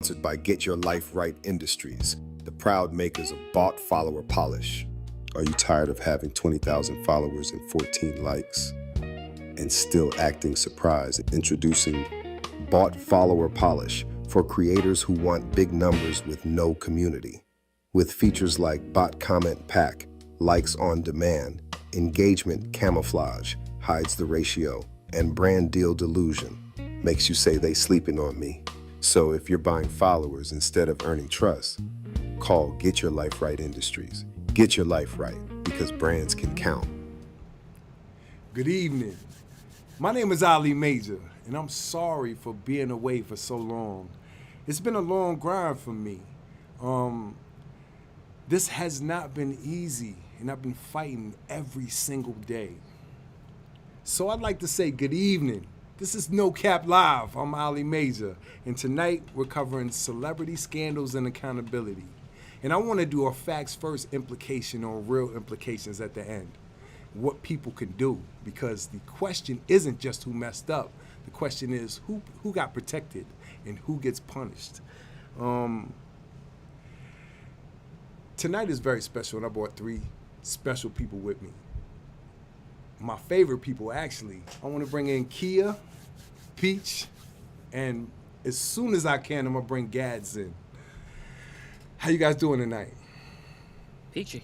sponsored by Get Your Life Right Industries, the proud makers of bought follower polish. Are you tired of having 20,000 followers and 14 likes and still acting surprised? Introducing bought follower polish for creators who want big numbers with no community. With features like bot comment pack, likes on demand, engagement camouflage, hides the ratio, and brand deal delusion, makes you say they sleeping on me. So if you're buying followers instead of earning trust, call Get Your Life Right Industries. Get your life right, because brands can count. Good evening. My name is Ali Major, and I'm sorry for being away for so long. It's been a long grind for me. This has not been easy, and I've been fighting every single day. So I'd like to say good evening. This is No Cap Live. I'm Ali Major, and tonight we're covering celebrity scandals and accountability. And I want to do a facts first implication or real implications at the end. What people can do, because the question isn't just who messed up. The question is who got protected and who gets punished. Tonight is very special, and I brought 3 special people with me. My favorite people, actually. I want to bring in Kia, Peach, and as soon as I can, I'm going to bring Gads in. How you guys doing tonight? Peachy.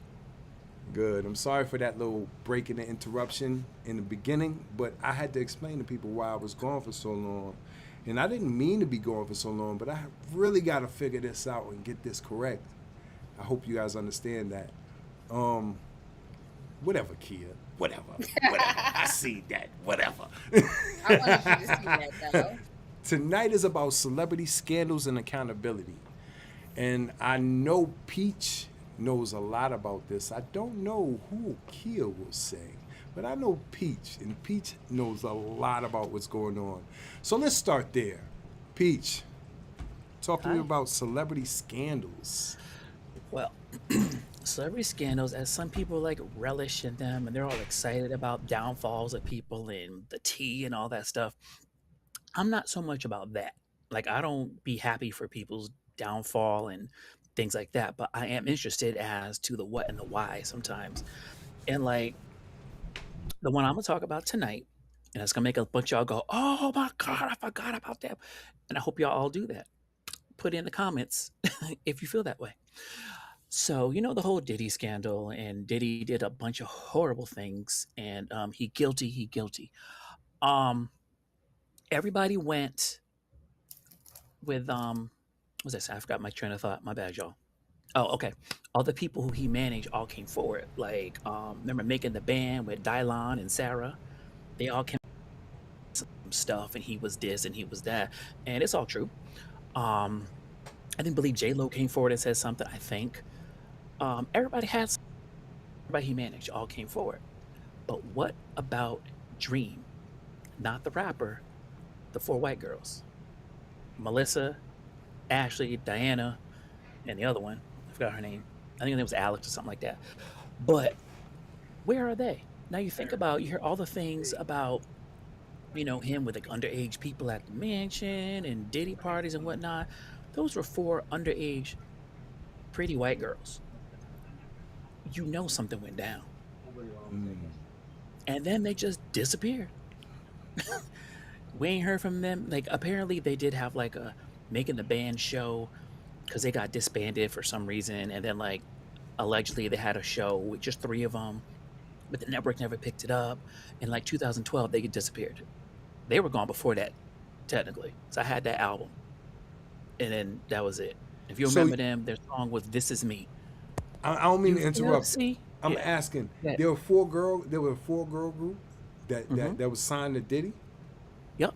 Good. I'm sorry for that little break in the interruption in the beginning, but I had to explain to people why I was gone for so long. And I didn't mean to be gone for so long, but I really got to figure this out and get this correct. I hope you guys understand that. Whatever, Kia. Whatever. I see that. Whatever. I wanted you to see that, though. Tonight is about celebrity scandals and accountability. And I know Peach knows a lot about this. I don't know who Kia will say, but I know Peach, and Peach knows a lot about what's going on. So let's start there. Peach, talk to me about celebrity scandals. Well, celebrity scandals, as some people like relish in them, and they're all excited about downfalls of people and the tea and all that stuff. I'm not so much about that. Like, I don't be happy for people's downfall and things like that, but I am interested as to the what and the why sometimes. And like the one I'm gonna talk about tonight, and it's gonna make a bunch of y'all go, "Oh my God, I forgot about that," and I hope y'all all do that. Put in the comments if you feel that way. So, you know, the whole Diddy scandal, and Diddy did a bunch of horrible things, and he guilty. Everybody went with what's that? I forgot my train of thought. My bad, y'all. Oh, okay. All the people who he managed all came forward. Like, remember making the band with Dylon and Sarah? They all came some stuff, and he was this and he was that, and it's all true. I didn't believe J-Lo came forward and said something. I think everybody he managed all came forward. But what about Dream? Not the rapper, the 4 white girls. Melissa, Ashley, Diana, and the other one. I forgot her name. I think her name was Alex or something like that. But where are they? Now you hear all the things about, you know, him with like underage people at the mansion and Diddy parties and whatnot. Those were 4 underage, pretty white girls. You know something went down. And then they just disappeared. We ain't heard from them. Like, apparently they did have like a making the band show because they got disbanded for some reason. And then like allegedly they had a show with just 3 of them, but the network never picked it up. In like 2012, they disappeared. They were gone before that, technically. So I had that album. And then that was it. If you remember them, their song was "This Is Me." I don't mean to interrupt. See? I'm asking. Yeah. There were a 4-girl group that was signed to Diddy. Yep.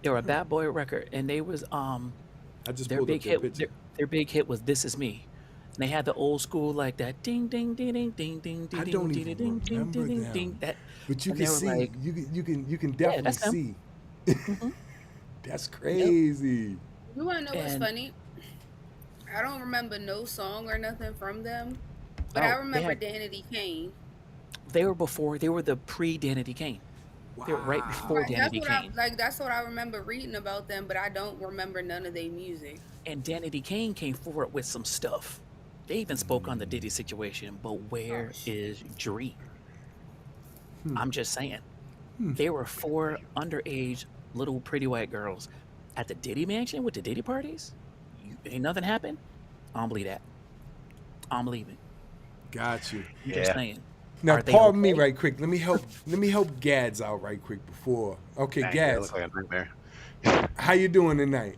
They were a Bad Boy record, and they was I just their pulled big up their hit. picture. Their big hit was "This Is Me." And they had the old school like that ding ding ding ding ding ding ding I ding don't ding even ding ding remember ding them. ding. That, But you and can they were see, like, you can definitely that's them. see. Mhm. That's Yep. crazy. You want to know what's And funny? I don't remember no song or nothing from them, but I they remember had Danity Kane. they were the pre-Danity Kane. They were right before Right. Danity Kane. That's what I remember reading about them, but I don't remember none of their music. And Danity Kane came forward with some stuff. They even spoke on the Diddy situation, but Oh where shit. is Dream? I'm just saying. There were four underage little pretty white girls at the Diddy mansion with the Diddy parties. Ain't nothing happened. I don't believe that. I don't believe it. Got you. I'm just Yeah. saying. Now, Are they pardon me okay? right quick. Let me help. Let me help Gads out right quick before. Okay, Thank you. It Gads, looks like a nightmare. how you doing tonight?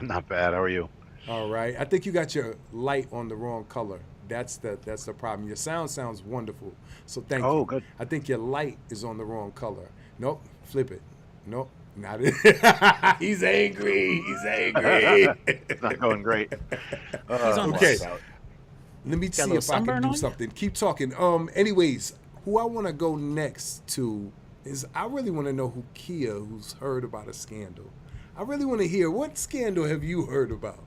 Not bad. How are you? All right. I think you got your light on the wrong color. That's the problem. Your sound sounds wonderful. So thank Oh, you. good. I think your light is on the wrong color. Nope. Flip it. Nope. Not it. He's angry. He's angry. It's not going great. He's on Okay. Watch out. Let me Got a see little if I can sunburn do on you? something. Keep talking. Anyways, who I want to go next to is I really want to know who Kia, who's heard about a scandal. I really want to hear what scandal have you heard about?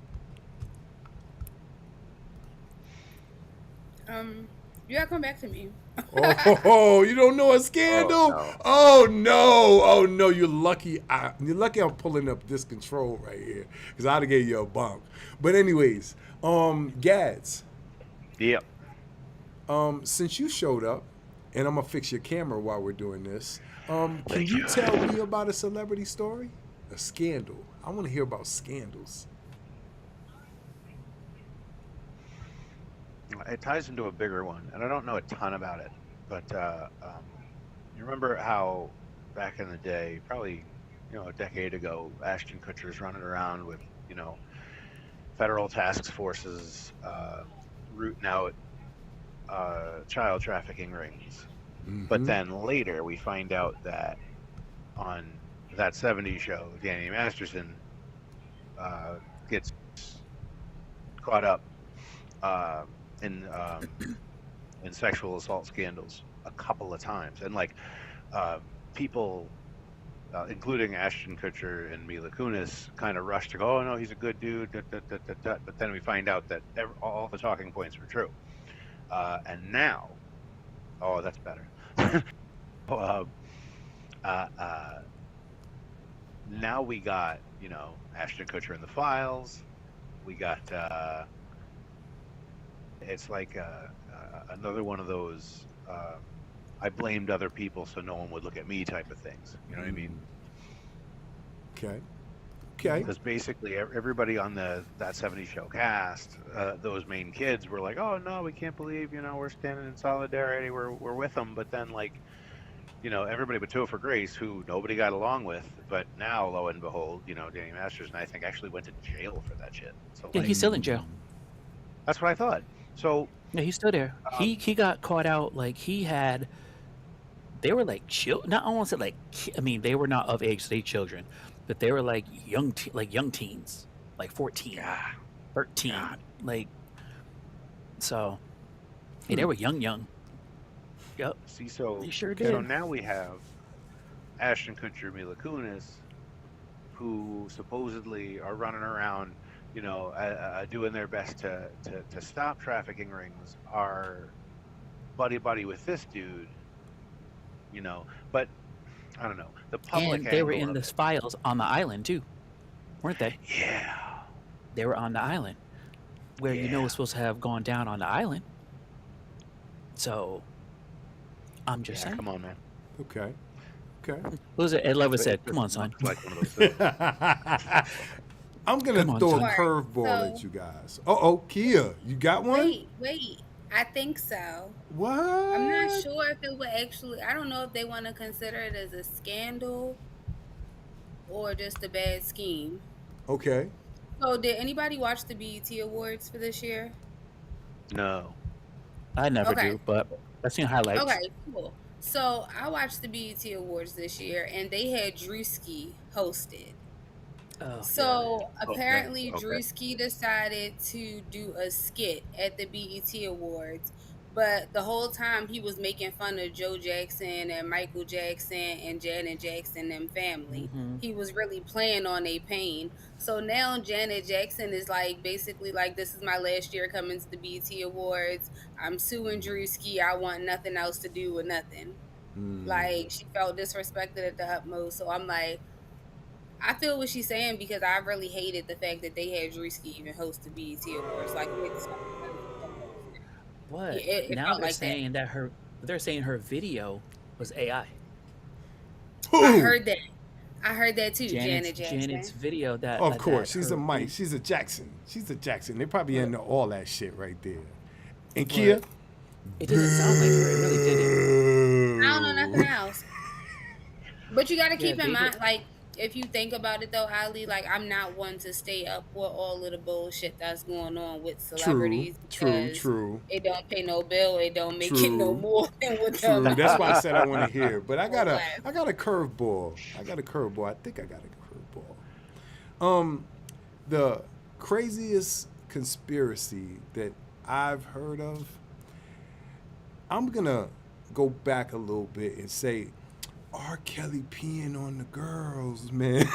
You gotta come back to me. Oh, you don't know a scandal? no. Oh no! Oh no! You're lucky. You're lucky. I'm pulling up this control right here because I'd have gave you a bump. But anyways, Gads, Yep. since you showed up, and I'm gonna fix your camera while we're doing this. Can Thank you you. tell me about a celebrity story? A scandal. I want to hear about scandals. It ties into a bigger one, and I don't know a ton about it, but you remember how back in the day, probably a decade ago, Ashton Kutcher's running around with federal task forces rooting out child trafficking rings. But then later we find out that on that '70s show, Danny Masterson gets caught up uh, in sexual assault scandals a couple of times, and people, including Ashton Kutcher and Mila Kunis, kind of rushed to go, "Oh no, he's a good dude." Da, da, da, da, da. But then we find out that all the talking points were true, and now, oh, that's better. uh, uh, Now we got Ashton Kutcher in the files. We got it's like another one of those I blamed other people so no one would look at me type of things. You know what I mean? Okay. Okay. Because basically everybody on that '70s show cast, those main kids were like, "Oh no, we can't believe we're standing in solidarity. We're with them." But then everybody but Topher Grace, who nobody got along with, but now lo and behold, Danny Masters and I think actually went to jail for that shit. So Yeah, he's still in jail. that's what I thought. So Yeah, he's still there. He got caught out like he had. They were like not I won't say like I mean they were not of age, they children, but they were like young teens, like 14, yeah, 13, God. like so. Yeah, they were young. Yep, See, so they sure so did. now we have Ashton Kutcher, Mila Kunis, who supposedly are running around, doing their best to stop trafficking rings, are buddy with this dude, but I don't know the public And they were angle in of the it. files on the island too, weren't they? Yeah, They were on the island where yeah. it's supposed to have gone down on the island. So I'm just Yeah, saying. come on, man. Okay. Okay. What was it? Ed Levitt said, "Come on, It's son. like one of those things. I'm gonna Come on, throw a son." Alright, curveball at so you guys. Kia, you got one? wait. I think so. What? I'm not sure if it would actually. I don't know if they want to consider it as a scandal or just a bad scheme. Okay. So, did anybody watch the BET Awards for this year? No. I never Okay. do, but I've seen highlights." Okay, cool. So I watched the BET Awards this year, and they had Drewski hosted. Oh, So Okay. apparently, Okay. Drewski decided to do a skit at the BET Awards, but the whole time he was making fun of Joe Jackson and Michael Jackson and Janet Jackson and family. Mhm. He was really playing on their pain. So now Janet Jackson is like basically like, "This is my last year coming to the BET Awards. I'm suing Drewski. I want nothing else to do with nothing." Like she felt disrespected at the utmost. So I'm like, I feel what she's saying because I really hated the fact that they had Drewski even host the BET Awards. Like it made the stuff What? it Now felt like that. they're saying her video was AI. I Who? heard that. I heard that too, Janet Janet's Jackson. video Of course, that she's a her Mike. She's a Jackson. She's a Jackson. They probably but, into all that shit right there. And Kia? but it didn't sound like her. It really didn't. I don't know nothing else. But you got to Yeah, keep in they did. mind, like, if you think about it though, Ali, like, I'm not one to stay up with all of the bullshit that's going on with True, celebrities true, because true, it don't pay no bill, it don't make it no true, more than what the true. other That's why I shit said I want to hear. But or less. I got a curveball. I got a curveball. I think I got a curveball. The craziest conspiracy that I've heard of, I'm gonna go back a little bit and say R. Kelly peeing on the girls, man.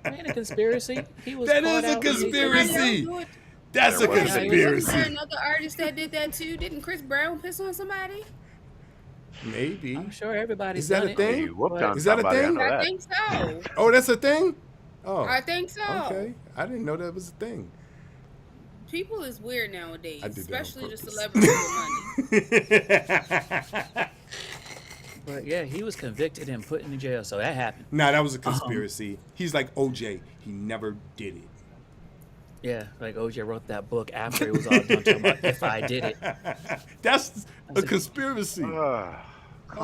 Ain't a conspiracy. He was That caught is a out. He did Somebody else conspiracy. do it. That's There a was a Wasn't conspiracy. there another artist that did that too? Didn't Chris Brown piss on somebody? Maybe. I'm sure everybody's Is that done a it. thing? He whooped But on Is that a somebody. I thing? know I that. think so. Oh, that's a thing? Oh. I think so. Okay. I didn't know that was a thing. People is weird nowadays, I did that on especially the purpose. celebrities with money. but yeah, he was convicted and put in jail, so that happened. Nah, that was a conspiracy. He's like OJ. He never did it. Yeah, like OJ wrote that book after it was all done, talking about if I did it. That's a a- conspiracy. Come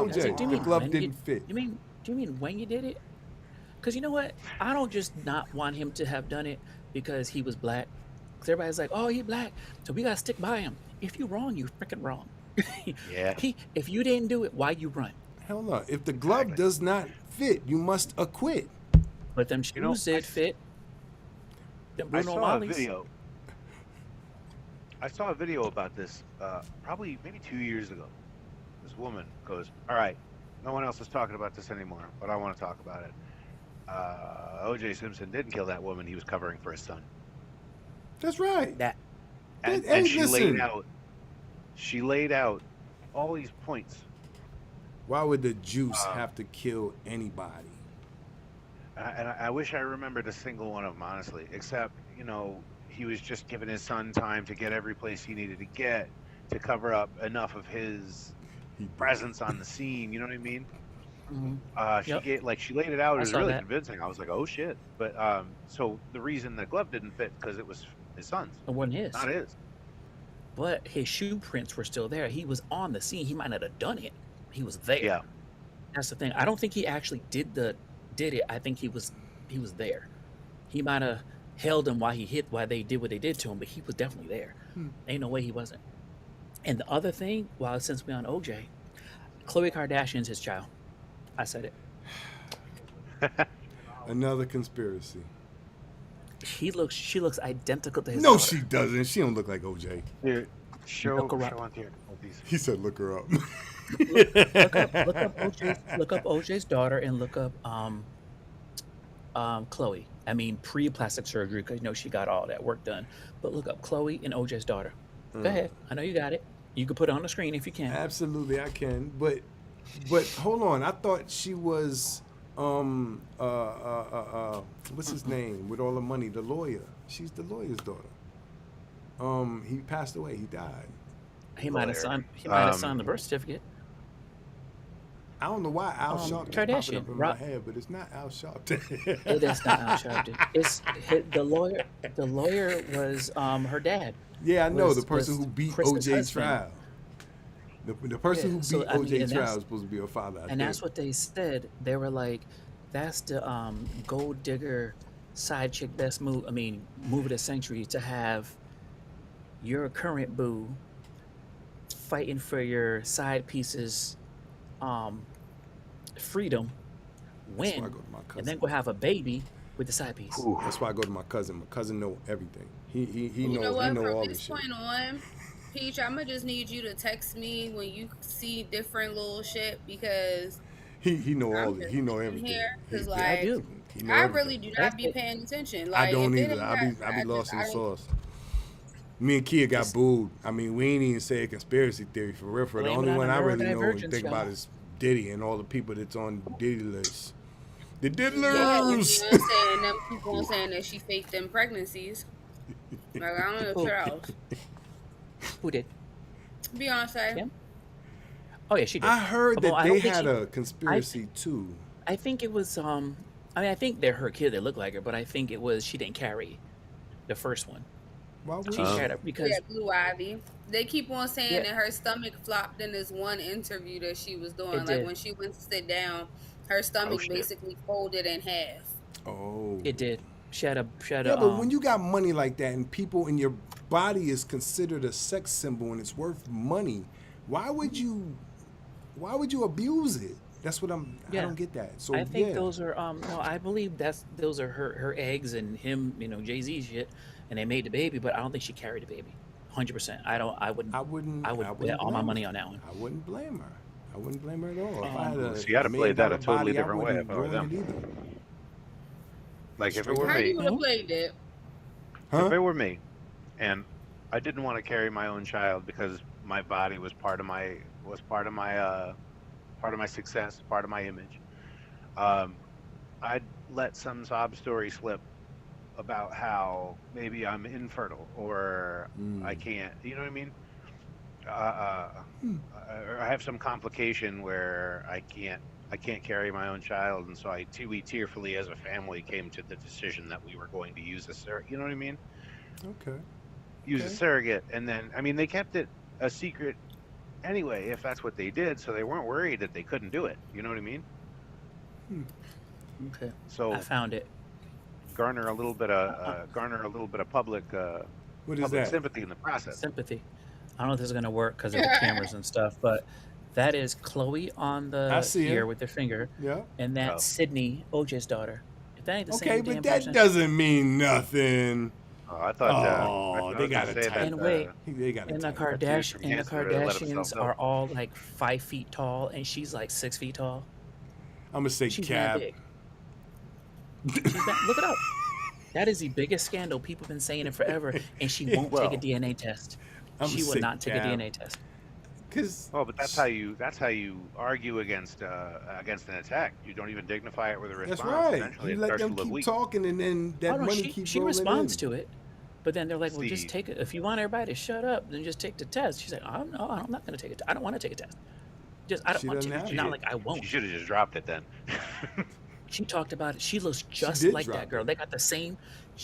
OJ, Do you the mean glove when didn't fit. Do you mean when you did it? Because you know what? I don't just not want him to have done it because he was black. Because everybody's like, oh, he black, so we gotta stick by him. If you wrong, you freaking wrong. Yeah. If you didn't do it, why you run? Hell no. If the glove Exactly. does not fit, you must acquit. But them shoes You know, did fit. Them I Bruno saw a Marleys. video. I saw a video about this probably maybe 2 years ago. This woman goes, "All right, no one else is talking about this anymore, but I want to talk about it. O.J. Simpson didn't kill that woman; he was covering for his son." That's right. That And, Hey, and she listen. laid out all these points. Why would the juice have to kill anybody? And I wish I remembered a single one of them, honestly. Except, he was just giving his son time to get every place he needed to get to cover up enough of his He presence on the scene. You know what I mean? Yep. She laid it out. It I was saw really that. convincing. I was like, oh shit. But so the reason the glove didn't fit because it was his son's, it wasn't his. not his. But his shoe prints were still there. He was on the scene. He might not have done it. He was there. Yeah. That's the thing. I don't think he actually did it. I think he was there. He might have held him while they did what they did to him, but he was definitely there. Ain't no way he wasn't. And the other thing, since we're on OJ, Khloe Kardashian's his child. I said it. Another conspiracy. She looks identical to his No, daughter. she doesn't. She don't look like OJ. Here, show Look around. on here. These. He said, "Look her up." Look up OJ's daughter and look up Chloe. I mean pre-plastic surgery because she got all that work done. But look up Chloe and OJ's daughter. Go ahead. I know you got it. You can put it on the screen if you can. Absolutely, I can. But hold on. I thought she was what's his name with all the money? The lawyer. She's the lawyer's daughter. He passed away. He died. He might have Lawyer. signed the birth certificate. I don't know why Al Sharpton is popping Kardashian, up in Rob- my head, but it's not Al Sharpton. It is not Al Sharpton. It's the lawyer. The lawyer was her dad. Yeah, I know was- the person was who beat Chris's OJ's husband. trial. The person Yeah, who so, beat I mean, OJ's and trial that's- is supposed to be her father. I And that's think. what they said. They were like, "That's the gold digger side chick best move. I mean, move of the century to have your current boo fighting for your side pieces, freedom, That's why I win, go to my cousin. and then go have a baby with the side piece." Ooh. That's why I go to my cousin. My cousin know everything. He You knows know what? he know all From this this shit. point on, Peach, I'm gonna just need you to text me when you see different little shit because He know all I'm this. just He know sitting everything. here 'cause, He- like, I do. he know I everything. really do not be paying attention. Like, I don't if it either. ain't I be got- lost in the I don't- sauce. Me and Kia got booed. I mean, we ain't even say a conspiracy theory for real. For the Blame only it on one the I really know and neurodivergence, think about y'all. is Diddy and all the people that's on Diddy list. The Yeah, and diddlers. Beyonce and them keep on saying that she faked them pregnancies. Like, I don't know Who? shit else. Who did? Beyonce. Kim? Oh yeah, she did. I heard Well, that I they don't think had she. a I conspiracy too. I think it was. I mean, I think they're her kid that look like her, but I think it was she didn't carry the first one. Why would She she? carried it Yeah, because Blue Ivy. They keep on saying yeah, that her stomach flopped in this one interview that she was it doing. Like did. when she went to sit down, her Oh stomach shit. basically folded in half. Oh. It did. She had Yeah, a but when you got money like that and people in your body is considered a sex symbol and it's worth money, why would you why would you abuse it? That's what I yeah. don't get that. I So think yeah. those are no, I believe those are her eggs and him, Jay-Z shit, and they made the baby, but I don't think she carried the baby. 100%. I I would bet wouldn't all my blame her. money on that one. I wouldn't blame her. I wouldn't blame her at all. If I had Um Well, see, I'd a have million played that dollar a totally body, I different way wouldn't if I were ruin them. it either. Like if it Straight were up. How me, you would have mhm. played it? if Huh? it were me, and I didn't want to carry my own child because my body was part of my success, part of my image. Um, I'd let some sob story slip about how maybe I'm infertile or I Mm. can't. You know what I mean? Uh, or I have some complication where I can't carry my own child, and so we tearfully as a family came to the decision that we were going to use a surrogate. You know what I mean? Okay. Use a Okay. surrogate, and then I mean they kept it a secret anyway, if that's what they did, so they weren't worried that they couldn't do it. You know what I mean? Okay. I So found it. Uh, garner a little bit of public What is public that? sympathy in the process. sympathy. I don't know if this is gonna work because of the cameras and stuff, but that is Chloe on I the see her. here with their finger, Yeah. and that's Oh, Sydney, OJ's daughter. If that ain't the Okay, same but damn that person, doesn't mean nothing. oh I Oh, thought I they was going got to to say that and tighten up. wait, They got to and tighten up. dude from And the Kansas really let himself Kardashians go. are all like 5 feet tall, and she's like 6 feet tall. I'm gonna say She's mad Cap. big. She's mad. Look it up. That is the biggest scandal. People have been saying it forever, and she won't take a Well, DNA test. I'm gonna She will say not take a Cap. DNA test. Cause well, but that's how you argue against an attack. You don't even dignify it with a that's response. right. Eventually, You it let starts to them look keep weak. talking, and then Oh that no, money keep she rolling responds in. to it, but then they're like, "Well, just See, take it. If you want everybody to shut up, then just take the test." She's like, "I'm no, I'm not going to take it. I don't want to take a test. Just I don't She want doesn't to. have she Not to. like I she won't." should have just dropped it then. She talked about it. She looks She just did like that drop girl. it. They got the same.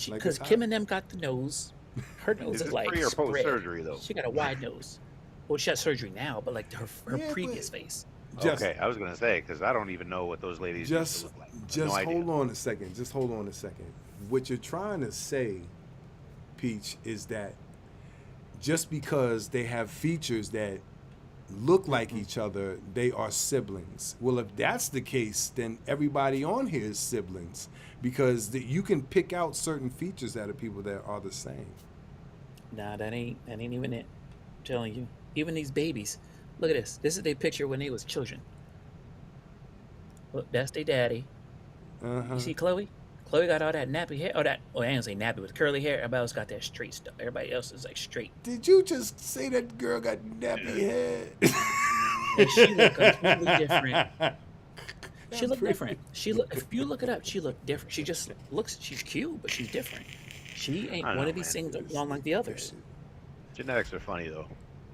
Like it's Because hot. Kim and them got the nose. Her nose Is is this like pre or post spread. surgery though? She got a wide nose. Well, she has surgery now, but like her Yeah, but previous face. just Okay, I was gonna say because I don't even know what those ladies used to just look like. No just idea. hold on a second. Just hold on a second. What you're trying to say, Peach, is that just because they have features that look like each other, they are siblings. Well, if that's the case, then everybody on here is siblings because you can pick out certain features out of people that are the same. Nah, that ain't even it. I'm telling you. Even these babies. Look at this. This is their picture when they was children. Look, that's their daddy. Uh You huh. see Chloe? Chloe got all that nappy hair. I didn't say nappy with curly hair. Everybody else got that straight stuff. Everybody else is like straight. Did you just say that girl got nappy head? And she looked completely different. She That's looked pretty. different. She look if you look it up, she looked different. She just looks she's cute, but she's different. She ain't I don't one know, of these man. things along like the others. Genetics are funny though.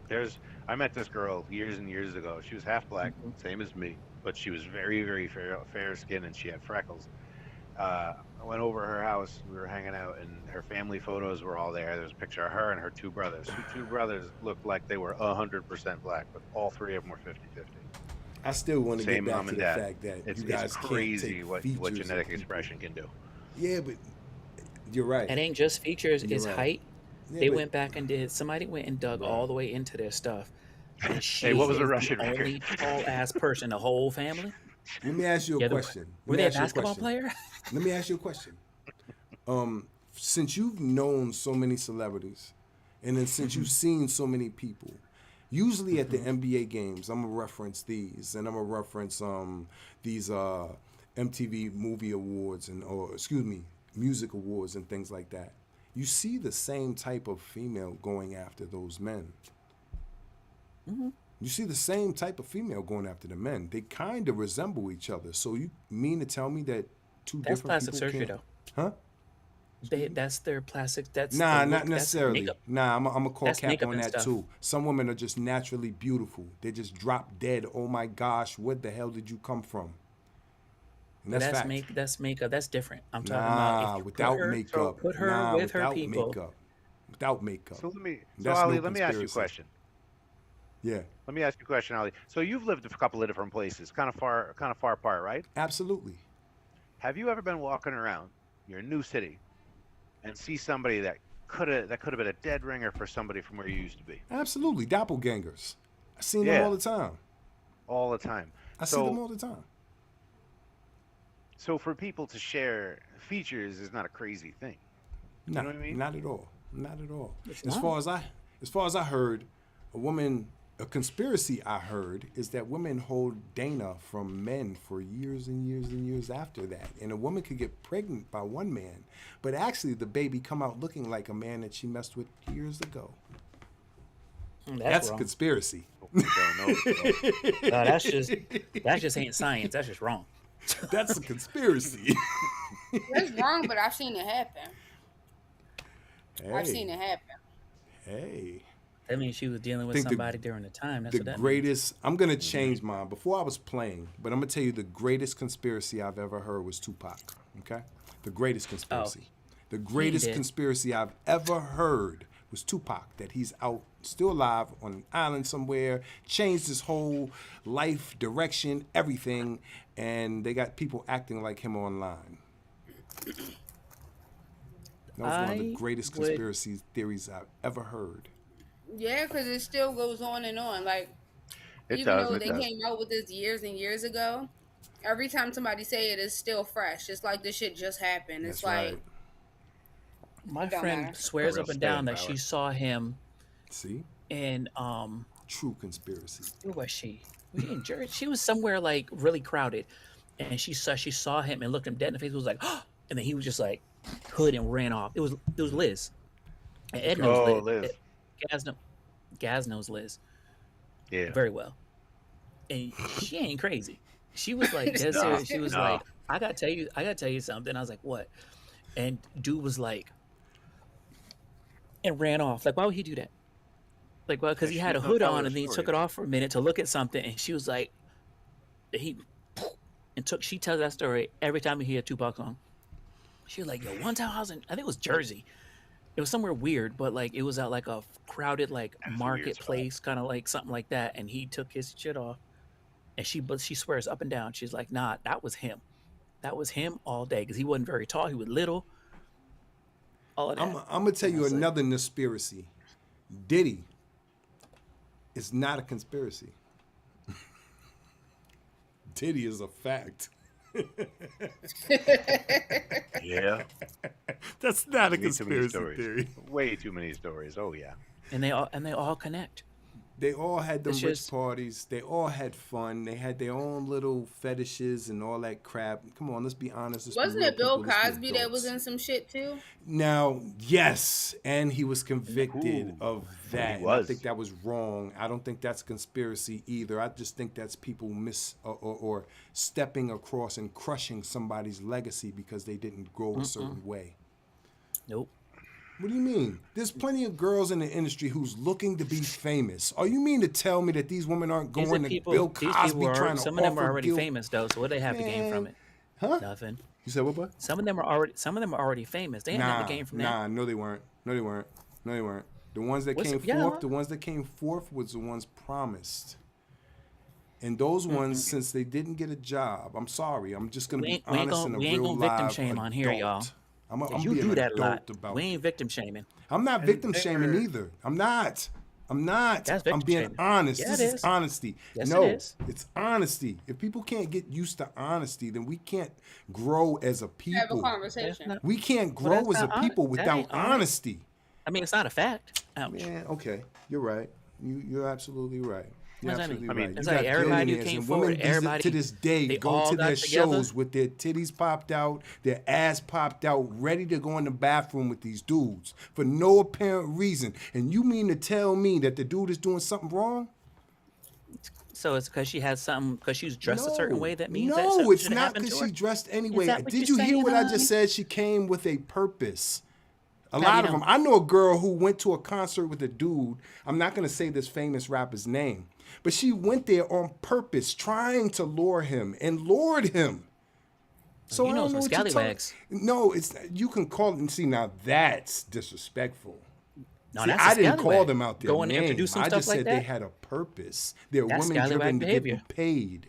There's I met this girl years and years ago. She was half black, Mhm. same as me, but she was very fair skin and she had freckles. I went over her house. We were hanging out, and her family photos were all there. There was a picture of her and her two brothers. Her two brothers looked like they were 100% black, but all three of them were 50-50. I still want to get Same back mom to and the dad. fact that you It's guys can't take crazy what features of genetic people. expression can do. Yeah, but you're right. It ain't just features, You're it's right. height. Yeah, They but went back and did somebody went and dug right. all the way into their stuff. And Hey, what she was the is the Russian record? only tall ass person in the whole family. Let me ask you a Yeah, question. Let were me they a ask you a basketball question. player? Let me ask you a question. Since you've known so many celebrities, and then since you've seen so many people, usually at the NBA games, I'm gonna reference these, and I'm gonna reference these MTV Movie Awards and or excuse me, music awards and things like that. you see the same type of female going after those men. You see the same type of female going after the men. They kind of resemble each other. So you mean to tell me that two That's different plastic people surgery, can't? though. Huh? That's their plastic. That's the Nah, look. not That's necessarily. makeup. Nah, I'm gonna call That's Cap makeup on and that stuff. too. Some women are just naturally beautiful. They just drop dead. Oh my gosh, where the hell did you come from? And But that's fact. that's makeup. That's different. I'm talking about if Nah, you without So makeup. put her Nah, with her without people. makeup. Without makeup. so That's Ali, no let me ask you a conspiracy. question. Yeah, Let me ask you a question, Ali. So you've lived a couple of different places, kind of far apart, right? absolutely. Have you ever been walking around your new city and see somebody that could have been a dead ringer for somebody from where you used to be? Absolutely. Doppelgangers. I seen them all Yeah, the time. all the time. I see them So all the time. so for people to share features is not a crazy thing. You No, know what I mean? not at all. Not at all. It's As not. far as I heard, a conspiracy I heard is that women hold Dana from men for years and years and years after that. And a woman could get pregnant by one man, but actually the baby come out looking like a man that she messed with years ago. That's That's a wrong. conspiracy. I don't know. So. No, that just ain't science. That's just wrong. That's a conspiracy. That's wrong, but I've seen it happen. I've seen Hey, it happen. hey. That means she was dealing with Think somebody during the time. That's the what that means. greatest, I'm going to change mine. Before I was playing, but I'm going to tell you the greatest conspiracy I've ever heard was Tupac. Okay? The greatest conspiracy. The greatest did. conspiracy I've ever heard was Tupac, that he's out, still alive on an island somewhere, changed his whole life, direction, everything, and they got people acting like him online. That was one of the I greatest would. conspiracy theories I've ever heard. Yeah, because it still goes on and on. Like, It even does. though It they does. came out with this years and years ago, every time somebody say it, it's still fresh. It's like this shit just happened. It's That's like, right. My don't friend matter. swears real up and staying down that power. she saw him See? in True conspiracy. where was she? Was she in Jersey? She was somewhere like really crowded, and she saw him and looked him dead in the face. Was like, and then he was just like hood and ran off. It was Liz. And Ed knows Oh, Liz. Liz. Gaz knows Liz Yeah. very well, and she ain't crazy. She was like dead No, serious. She was no. like, I gotta tell you something. I was like, what? And dude was like, and ran off. Like, why would he do that? Like, well, because Yeah, he she had a was no hood teller on, of and then he took stories. it off for a minute to look at something, and she was like, he and took. She tells that story every time we hear a Tupac song. She was like, yo, one time I was in, I think it was Jersey. It was somewhere weird, but like it was at like a crowded like That's a weird spot. marketplace, kind of like something like that, and he took his shit off, and she swears up and down. She's like, nah, that was him. That was him all day because he wasn't very tall. He was little. All of that. I'm going to tell And I you was like, another conspiracy. Diddy is not a conspiracy. Diddy is a fact. Yeah. That's not a Way too many conspiracy stories. theory. Way too many stories. Oh yeah. and they all connect. They all had them It's rich just parties. They all had fun. They had their own little fetishes and all that crap. Come on, let's be honest. Let's be wasn't real it Bill people. Let's be Cosby that was adults. in some shit too? Now, yes, and he was convicted Ooh, of he that. And I was. think that was wrong. I don't think that's conspiracy either. I just think that's people or stepping across and crushing somebody's legacy because they didn't grow a certain way. nope. What do you mean? There's plenty of girls in the industry who's looking to be famous. Are you mean to tell me that these women aren't These are going to people. Bill These Cosby people trying are. to Some of them are offer already Gil? famous though. So what do they have to gain from Man, it? huh? Nothing. You said what? Some of them are already. Some of them are already famous. They ain't nothing to gain from that. Nah, no, they weren't. No, they weren't. No, they weren't. The ones that came Yeah. forth, the ones that came forth was the ones promised. And those ones, since they didn't get a job, I'm sorry. I'm just gonna We be ain't, we ain't honest gonna and a we ain't real gonna victim live shame on here, y'all. adult. I'm You being do an that a lot. adult about We it. ain't victim shaming. I'm not And victim they shaming were- either. I'm not. That's victim being shaming. honest. Yeah, This it is is. honesty. Yes, No, it is. it's honesty. If people can't get used to honesty, then we can't grow as a Have a people. That's conversation. not. We can't Well, grow that's as a not people honest. That without ain't honest. honesty. I mean, it's not a fact. Ouch. Man, okay, you're right. You're absolutely right. You're What does that mean? absolutely I right. mean, It's You like got everybody who billionaires came and forward, women everybody, to this day they go all to got their together. shows with their titties popped out, their ass popped out, ready to go in the bathroom with these dudes for no apparent reason. And you mean to tell me that the dude is doing something wrong? So it's because she has something, because she was dressed a certain No, way, that means that no, something it's should have not happened because to she her? dressed Is anyway. that what you're Did you hear saying, what I just honey? said? She came with a purpose. A How do you lot of know? them. I know a girl who went to a concert with a dude. I'm not going to say this famous rapper's name, but she went there on purpose, trying to lure him and lured him. So You I know don't know some what you're talking. scallywags. No, it's you can call it and see now that's disrespectful. No, See, that's a I didn't call scallywag. them out their Going to name. introduce some I stuff just like said they that, had a purpose. They're that's women scallywag driven to behavior. get paid.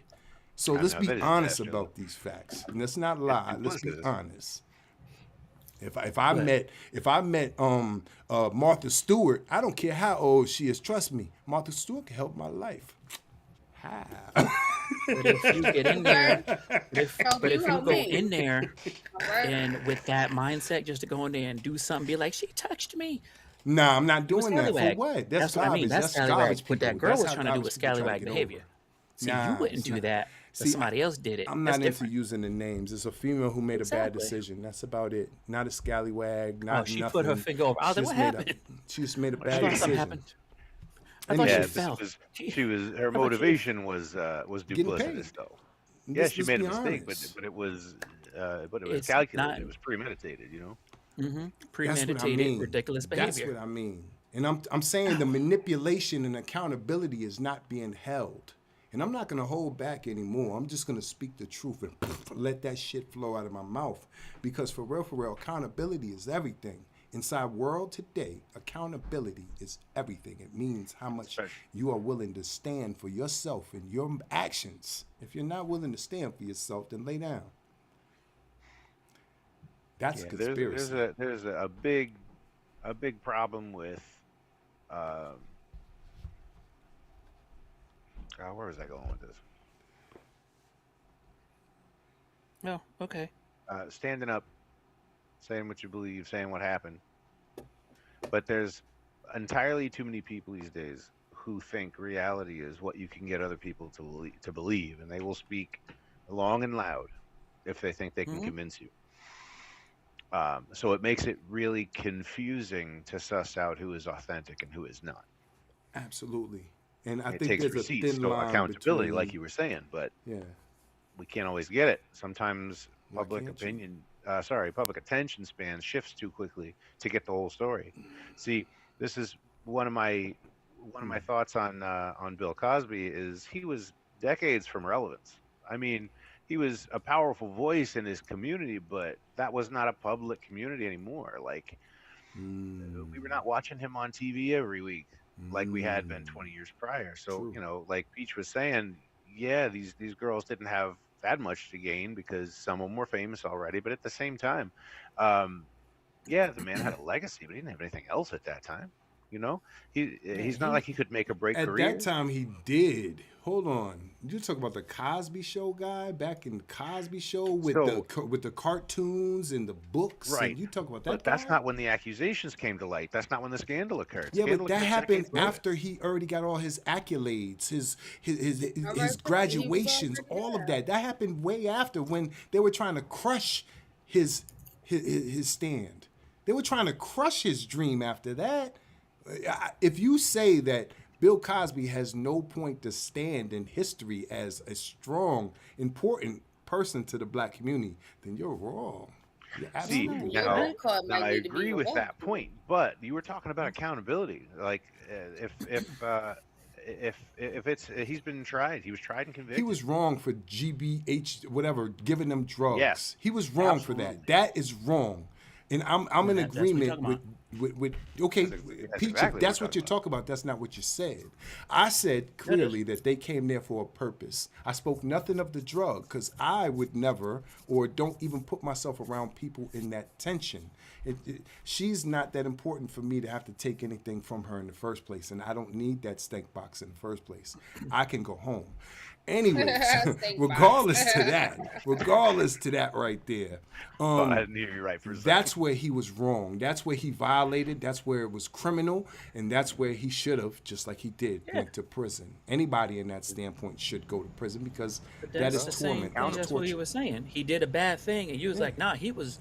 So I let's know be that is honest bestial. about these facts. And let's not It's lie. Let's be duplicitous. honest. If I Go ahead. met Martha Stewart, I don't care how old she is. Trust me, Martha Stewart can help my life. How? But if you get in Okay? there, if Help but you, if you help go me. in there All right. and with that mindset, just to go in there and do something, be like, she touched me. Nah, I'm not You a doing that. For scallywag. what? That's That's what I mean. garbage. That's That's garbage scallywag. What people. that girl That's was how trying to do garbage was people try to scallywag get behavior. over. See, you Nah, wouldn't it's do not. that, but See, somebody else did it. I'm That's not into different. using the names. It's a female who made a bad Exactly. decision. That's about it. Not a scallywag. Oh, Not she nothing. put her finger over. I was She like, what just made a. happened? She just made a Well, I bad thought something decision. happened. I thought she Yeah, Anyways, this fell. was She, she was her I thought she. motivation was getting duplicitous paid. though. Yeah, she Let's made a be mistake, honest. but it was It's not calculated. It was premeditated. You know. That's what I premeditated, mean. ridiculous That's behavior. what I mean. And I'm saying the manipulation and accountability is not being held. And I'm not going to hold back anymore. I'm just going to speak the truth and let that shit flow out of my mouth. Because for real, accountability is everything. Inside world today, accountability is everything. It means how much Especially- you are willing to stand for yourself and your actions. If you're not willing to stand for yourself, then lay down. That's Yeah, conspiracy. there's a big problem with where was I going with this? Oh, okay. Standing up, saying what you believe, saying what happened. But there's entirely too many people these days who think reality is what you can get other people to believe, and they will speak long and loud if they think they can convince you. So it makes it really confusing to suss out who is authentic and who is not. Absolutely. And I It think takes there's a receipts, thin so line accountability, between, like you were saying, but yeah. we can't always get it. Sometimes Why public can't you? opinion, public attention span shifts too quickly to get the whole story. See, this is one of my thoughts on Bill Cosby is he was decades from relevance. I mean, he was a powerful voice in his community, but that was not a public community anymore. Like we were not watching him on TV every week like we had been 20 years prior. So, True. you know, like Peach was saying, yeah, these girls didn't have that much to gain because some of them were famous already. But at the same time, yeah, the man had a legacy, but he didn't have anything else at that time. You know, he's not like he could make a break At that career. time, he did. Hold on. You talk about the Cosby Show guy back in the Cosby Show with So- the cartoons and the books. Right. And you talk about that But that's guy? not when the accusations came to light. That's not when the scandal occurred. Yeah, Scandal but that occurred happened decades later. after he already got all his accolades, his Alright, graduations, he was all of already that. That happened way after when they were trying to crush his stand. They were trying to crush his dream after that. If you say that Bill Cosby has no point to stand in history as a strong, important person to the black community, then you're wrong. You're See, absolutely Your now, wrong. root card now might I need to be agree with revoked. that point, but you were talking about accountability. Like, if it's he's been tried, he was tried and convicted. He was wrong for GBH, whatever, giving them drugs. Yes, He was wrong for absolutely. that. That is wrong. And I'm in That's what we're agreement talking with okay, That's Peach, exactly if what that's we're what you're talking talking about, that's not what you said. I said clearly that they came there for a purpose. I spoke nothing of the drug because I would never or don't even put myself around people in that tension. She's not that important for me to have to take anything from her in the first place, and I don't need that stank box in the first place. I can go home. Anyways, Steak regardless box. to that, regardless to that right there, Oh, I didn't hear you right for a second. that's where he was wrong. That's where he violated. That's where it was criminal, and that's where he should have, just like he did, Yeah. went to prison. Anybody in that standpoint should go to prison because But that that's is the same torment. thing. That's That's what he torture. was saying. He did a bad thing, and you was Yeah. like, nah, he was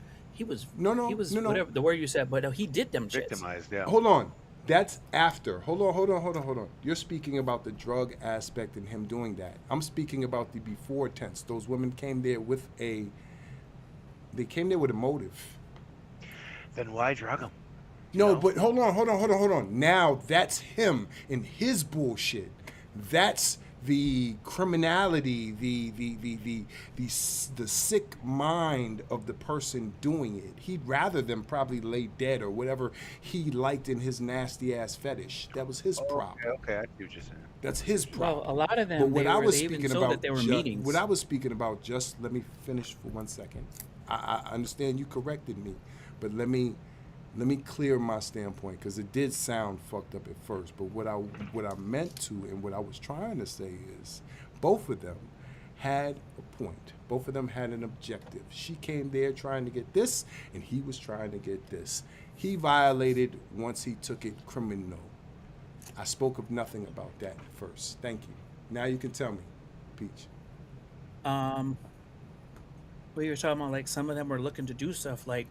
No, whatever the word you said, but he did them shits. Victimized, yeah. Hold on. That's after. Hold on. You're speaking about the drug aspect and him doing that. I'm speaking about the before tense. Those women came there with a motive. Then why drug him? No, know? but hold on. Now that's him and his bullshit. That's the criminality, the sick mind of the person doing it. He'd rather them probably lay dead or whatever he liked in his nasty ass fetish. That was his problem. Okay, I see what you're saying. That's his problem. Well, a lot of them, But what they I were, was they even speaking showed about, that there were meetings. what I was speaking about, just let me finish for 1 second. I understand you corrected me, but let me clear my standpoint because it did sound fucked up at first. But what I meant to and what I was trying to say is, both of them had a point. Both of them had an objective. She came there trying to get this, and he was trying to get this. He violated once he took it criminal. I spoke of nothing about that first. Thank you. Now you can tell me, Peach. What you were talking about, like some of them were looking to do stuff. Like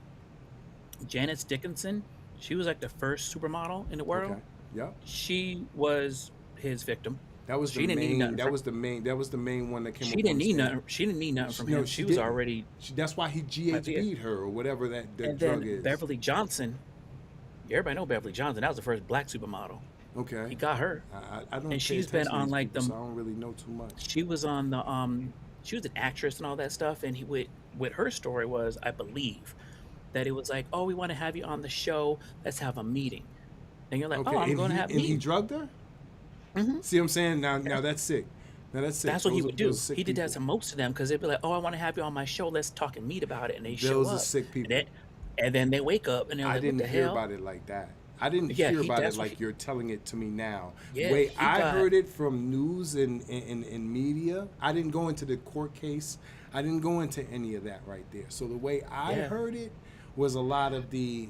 Janice Dickinson, she was like the first supermodel in the world. Okay. Yep. She was his victim. That was She the didn't need main. nothing That from- was the main. That was the main one that came. She up didn't on need stage. nothing. She didn't need nothing from No, him. she She was didn't. already. That's why he Yeah. GHB'd her or whatever that And drug then is. Beverly Johnson, everybody know Beverly Johnson. That was the first black supermodel. He Okay. got her. I don't. And pay she's been attention to on these like people, the. so I don't really know too much. She was on the. She was an actress and all that stuff. And he with her story was, I believe, that it was like, oh, we want to have you on the show. Let's have a meeting. And you're like, Okay, oh, I'm and going to he have a and he meeting. drugged her. hmm See what I'm saying? Now that's sick. Now that's sick. That's what he Those would are do. those sick He did that people. to most of them because they'd be like, "Oh, I want to have you on my show. Let's talk and meet about it." And they show Those are up, sick and people. then they wake up and they're I like, "What didn't the hear hell?" about it like that. I didn't Yeah, hear about it that's what like you're telling it to me now. Yeah, Way he I got. heard it from news and media. I didn't go into the court case. I didn't go into any of that right there. So the way I Yeah, heard it was a lot of the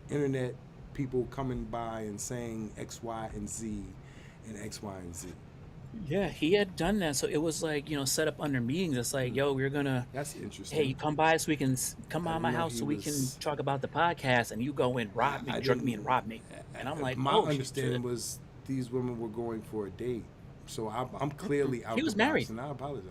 internet people coming by and saying X, Y, and Z, and X, Y, and Z. yeah, he had done that. So it was like set up under meetings. It's like, yo, we're gonna, That's hey, you interesting. come by so we can come I by didn't my know house he so we can was. talk about the podcast, and you go and rob me, I drug me, didn't. and rob me. And I'm like, My oh understanding shit. was these women were going for a date. So I'm clearly out He the was box, married. and I apologize.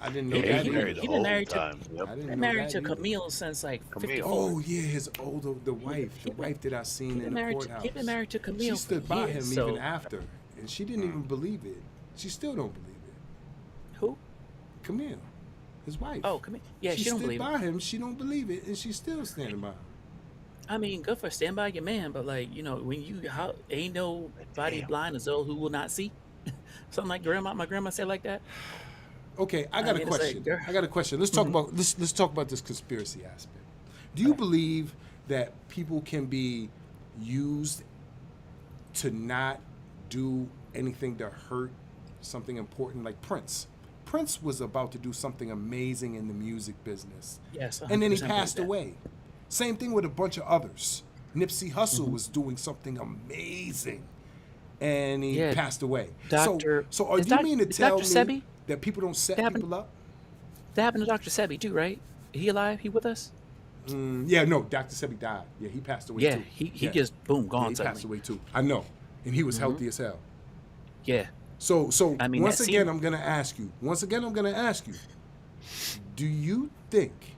I didn't know Yeah, Yeah, that he's he either. married the been whole married to time. Yep. I been didn't know married that to either. Camille since like Camille. 54. Oh yeah, his older the He wife, he the been wife that I he seen been in the married to he been courthouse. married to She Camille for stood by him years. even So after, and she didn't even believe it. She still don't believe it. who? Camille, his wife. Oh, Camille. Yeah, She she don't stood believe him. by him. She don't believe it, and she's still standing by him. I mean, good for stand by your man, but like when ain't nobody Damn. blind as those who will not see. Something like my grandma said like that. Okay, I I got a mean, it's like, question. girl. I got a question. Let's talk about let's talk about this conspiracy aspect. Do you believe that people can be used to not do anything to hurt something important, like Prince? Prince was about to do something amazing in the music business, Yes, and then he 100% believe passed that. away. Same thing with a bunch of others. Nipsey Hussle was doing something amazing, and he Yeah, passed away. Doctor. So Is do you mean to is tell Doctor me Sebi? that people don't That set happened. people up? That happened to Doctor Sebi too, right? He alive? He with us? Yeah, no, Dr. Sebi died. Yeah, he passed away Yeah, too. he Yeah, just boom yeah, gone he passed suddenly. away too. I know, and he was healthy as hell. Yeah, So I mean once that again, seemed. I'm gonna ask you. Once again, I'm gonna ask you. Do you think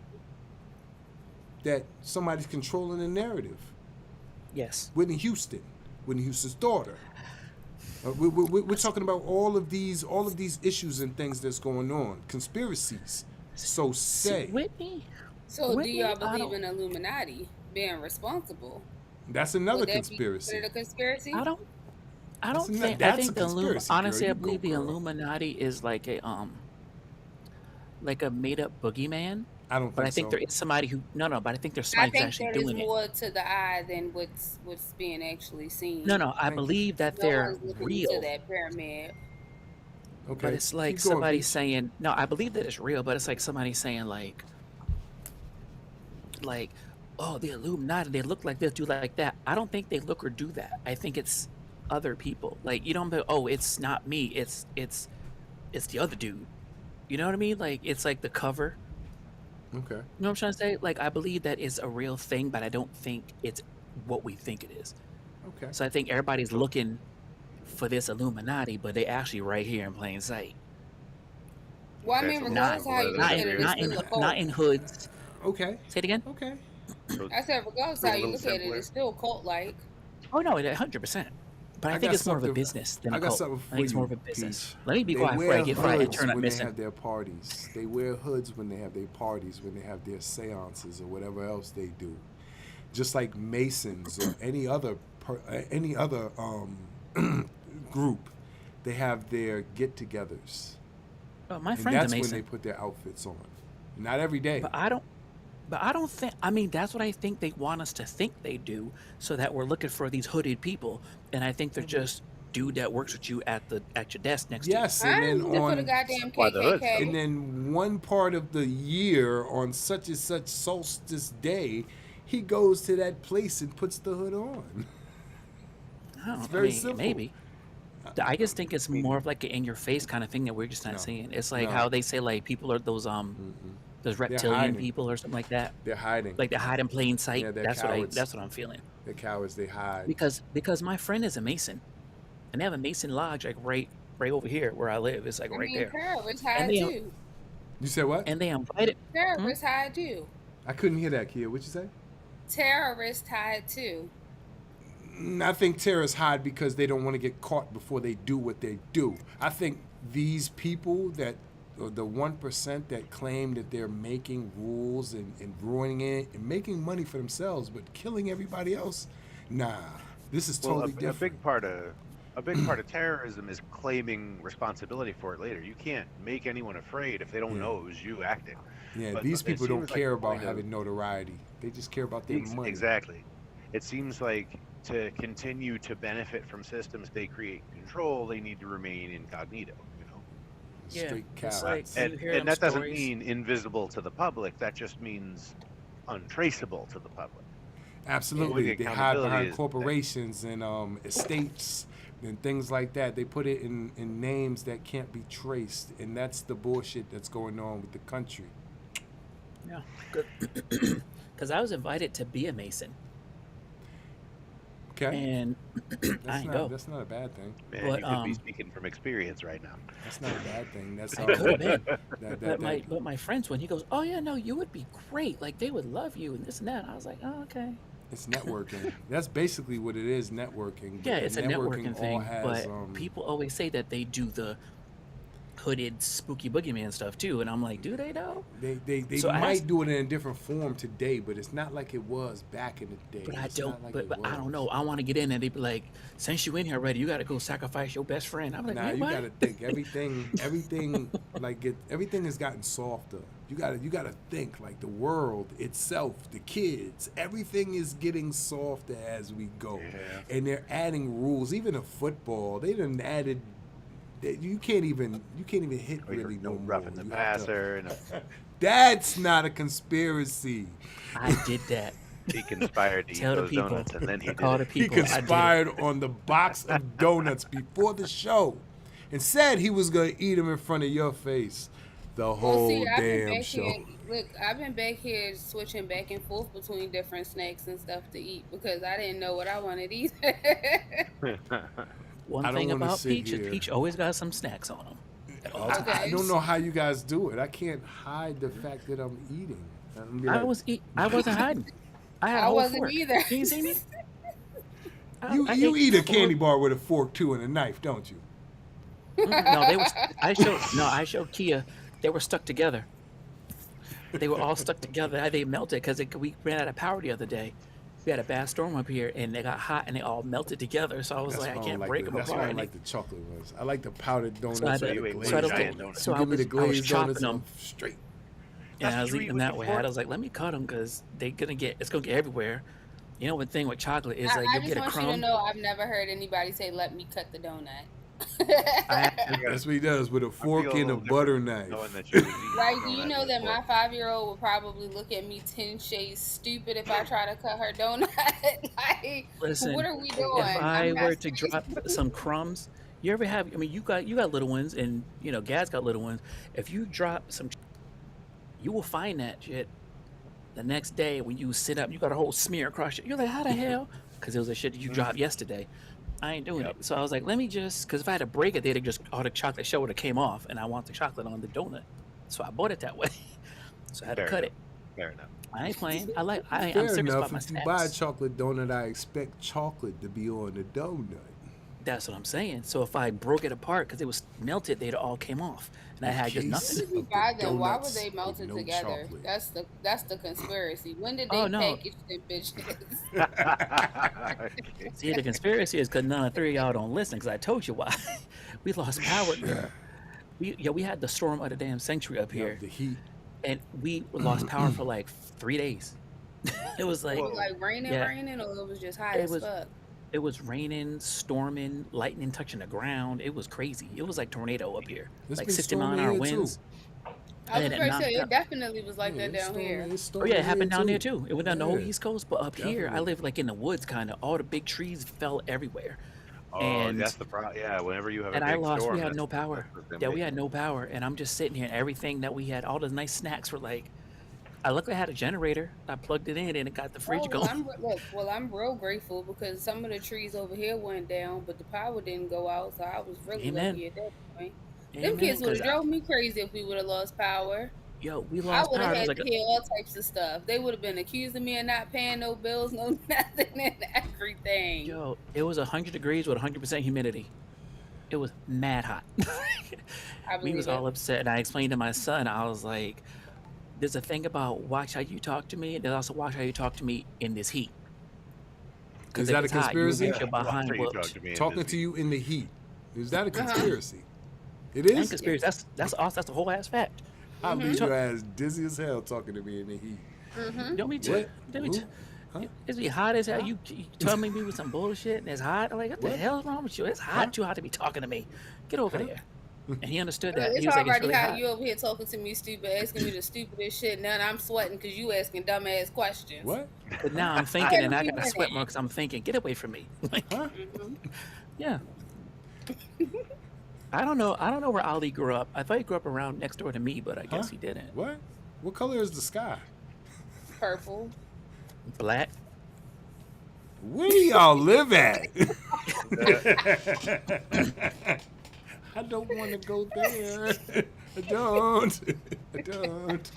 that somebody's controlling the narrative? Yes. Whitney Houston's daughter. We're talking about all of these issues and things that's going on, conspiracies. So say Whitney. So do Whitney. y'all I believe don't. in Illuminati being responsible? that's another Would that be conspiracy. considered a conspiracy? I don't. I That's don't another, think. I that's a think the conspiracy, girl. honestly, I You go, believe the girl. Illuminati is like a made up boogeyman. I don't But I think think so. there is somebody who no, but I think there's I somebody who's think actually that is doing it. more to the eye than what's being actually No, seen. no, I Thank you. believe that No they're one's looking into real. that pyramid. but Okay, it's like keep going, somebody Peach. saying, no, I believe that it's real, but it's like somebody saying like, oh, the Illuminati, they look like this, do like that. I don't think they look or do that. I think it's other people. Like you don't be, oh, it's not me. It's the other dude. You know what I mean? Like it's like the cover. Okay, You know what I'm trying to say? Like I believe that is a real thing, but I don't think it's what we think it is. okay. So I think everybody's So, looking for this Illuminati, but they actually right here in plain sight. Well, I okay, mean, so Not regardless of how what you are look those not at in it, it's theories? not in still a not cult. in hoods. Okay. Say it again. Okay. So, I said, regardless of so how a you little look at it, it's simpler. still cult-like. Oh no, 100%. But I I think got it's more of a something. business than I a got cult. something I for think it's more you, of a business. Peach. Let me be They quiet before I wear get before I hoods turn up when they missing. have their parties. They wear hoods when they have their parties, when they have their seances or whatever else they do. Just like Masons or any other group, they have their get-togethers, Oh, my and friend's a that's when they Mason, put their outfits on. Not every day. but I don't. But I don't think. I mean, that's what I think they want us to think they do, so that we're looking for these hooded people, and I think they're just dude that works with you at your desk next to you. Yes, and I'm then looking for the on goddamn Why the hoods though? and KKK. then one part of the year on such and such solstice day, he goes to that place and puts the hood on. I It's don't. I very mean, simple. maybe. I just think it's I mean, more of like an in your face kind of thing that we're just not No, seeing. It's like no, how they say like people are those they're reptilian hiding. people or something like that. They're hiding. Like they hide in plain sight. Yeah, they're That's what I. cowards. That's what I'm feeling. They're cowards. They hide. Because my friend is a Mason, and they have a Mason lodge like right over here where I live. It's like I right mean, there, terrorists and hide they too. You said what? and they invited. Hmm? Terrorists hide too. I couldn't hear that, kid. What you say? Terrorists hide too. I think terrorists hide because they don't want to get caught before they do what they do. I think these people that, or the 1% that claim that they're making rules and ruining it and making money for themselves, but killing everybody else, nah, this is well, totally a different. big part of terrorism is claiming responsibility for it later. You can't make anyone afraid if they don't Yeah. know it was you acting. Yeah, But these it people don't seems like care the about point of having notoriety. They just care about their money. exactly. It seems like to continue to benefit from systems they create and control, they need to remain incognito. You know, Yeah, Straight it's cowards. like when you hear them and that doesn't stories. mean invisible to the public. That just means untraceable to the public. Absolutely. The They hide accountability behind is that corporations and estates and things like that. They put it in names that can't be traced. And that's the bullshit that's going on with the country. Yeah, because I was invited to be a Mason, Okay? and I ain't go. That's not a bad thing. man, But you could be speaking from experience right now. That's not a bad thing. That's I could have been. that But my friends, when he goes, oh yeah, no, you would be great. Like they would love you and this and that. I was like, oh okay. it's networking. That's basically what it is, networking. But Yeah, the it's a networking all thing. has But people always say that they do the hooded spooky boogeyman stuff too, and I'm like, do they though? they So I might asked, do it in a different form today, but it's not like it was back in the day. but I It's don't. not like But I don't was. know. I want to get in, and they be like, since you in here already, you got to go sacrifice your best friend. I'm like, Nah, wait, you what? gotta think everything everything has gotten softer. You gotta think like the world itself, the kids, everything is getting softer as we go, Yeah. and they're adding rules. Even in football, they done added. You can't even hit Or you're really no no more. roughing the You have to. passer, and That's not a conspiracy. I did that. he conspired to eat Tell the those people. donuts, and then he did Call the it. He people. I did it. conspired on the box of donuts before the show, and said he was gonna eat them in front of your face the Well, whole see, I've been damn back show. here. Look, I've been back here switching back and forth between different snacks and stuff to eat because I didn't know what I wanted either. One I don't thing want to about sit Peach is here. Peach always got some snacks on him at all times. I Okay. don't know how you guys do it. I can't hide the fact that I'm eating. I'm gonna be I like, I wasn't hiding. I had a I whole wasn't fork. either. Can you see me? you I you ate eat a 4. candy bar with a fork too and a knife, don't you? No, they were. I showed Kia. They were stuck together. They were all stuck together. They melted because we ran out of power the other day. We had a bad storm up here, and they got hot, and they all melted together. So I was like, I can't break them That's why I apart. don't like the chocolate ones. I like the powdered donuts So I or had the you ate glazed. so I one don't giant think. donut. So You I give me the was glazed chopping donuts, them, I'm straight. and I That's was three eating with that the way. I fork. was like, let me cut them because it's gonna get everywhere. You know, one thing with chocolate is like I you'll just get a want you to crumb. know I've never heard anybody say, "Let me cut the donut." I have to. That's what he does with a I fork feel a and a little butter different knife. knowing that you was eating Like, do donut you know with that my pork. 5-year-old would probably look at me 10 shades stupid if I try to cut her donut? Like, what Listen, are we if doing? I'm I not were to drop some crumbs, you ever have? I mean, you got little ones, and Gad's got little ones. If you drop some, you will find that shit the next day when you sit up. You got a whole smear across your. You're like, how the hell? Because it was the shit that you dropped yesterday. I ain't doing Yep. it. So I was like, let me just, because if I had to break it, they'd have just all the chocolate shell would have came off, and I want the chocolate on the donut. So I bought it that way. So I had to Fair cut enough. it. Fair enough. I ain't playing. I'm Fair serious enough. about my If you buy a snacks. chocolate donut, I expect chocolate to be on the donut. That's what I'm saying. So if I broke it apart because it was melted, they'd all came off, and I had just Case nothing. If you of the buy them, why would donuts they melt with it no together? chocolate. That's the conspiracy. When did Oh they no! package them bitches? Okay. See, the conspiracy is because none of the three of y'all don't listen. Because I told you why. We lost power. We had the storm of the damn century up Yeah, here, the heat. and we lost power for like 3 days. It was like, It was Whoa. like raining, yeah, raining, or it was just hot it as was fuck. it was raining, storming, lightning touching the ground. It was crazy. It was like tornado up here, It's like been 60 mile an storming hour here too. winds, I and was then it going to say, knocked it out. definitely was like Yeah, that it's down storming. here. It's Oh storming yeah, it here happened down there too. too. It went down the whole Yeah, East Coast, but up here, I definitely. live like in the woods, kind of. All the big trees fell everywhere, Oh, and that's the problem. Yeah, whenever you have a and I big lost. We storm, had no that's power. what's gonna Yeah, make we it. had no power, and I'm just sitting here, and everything that we had, all the nice snacks were like. I luckily had a generator. I plugged it in, and it got the fridge Oh, well, going. I'm real grateful because some of the trees over here went down, but the power didn't go out, so I was really Amen. lucky at that point. Them Amen. kids would Because have drove me crazy if we would have lost power. yo, we I lost would have power. It was had like to hear all types of stuff. They would have been accusing me of not paying no bills, no nothing, and everything. it was 100 degrees with 100% humidity. It was mad hot. I We was believe it. all upset, and I explained to my son. I was like, "There's a thing about watch how you talk to me, and there's also watch how you talk to me in this heat. Because Is if that a it's hot, you will conspiracy? get your Watch how behind you talk whooped." to me in Talking this to heat. you in the heat. Is that a Uh huh. conspiracy? It And is? conspiracy. That's awesome. That's the whole ass fact. I You leave talk. your ass dizzy as hell talking to me in the heat. Don't me too. What? Don't me Who? too. Huh? It's be hot as hell. Huh? You tell me with some bullshit and it's hot. I'm like, what the What? hell is wrong with you? It's Huh? hot. Too hot to be talking to me. Get over Huh? there. And he understood that. It's He was like, it's already really hot. hot. You over here talking to me stupid, asking me the stupidest shit. Now I'm sweating because you asking dumbass questions. What? But now Huh? I'm thinking, Wait a and I gotta sweat minute. more because I'm thinking, get away from me. Like, Huh? yeah. I don't know. I don't know where Ali grew up. I thought he grew up around next door to me, but I Huh? guess he didn't. What? What color is the sky? Purple. Black. Where do y'all live at? I don't want to go there. I don't. I don't.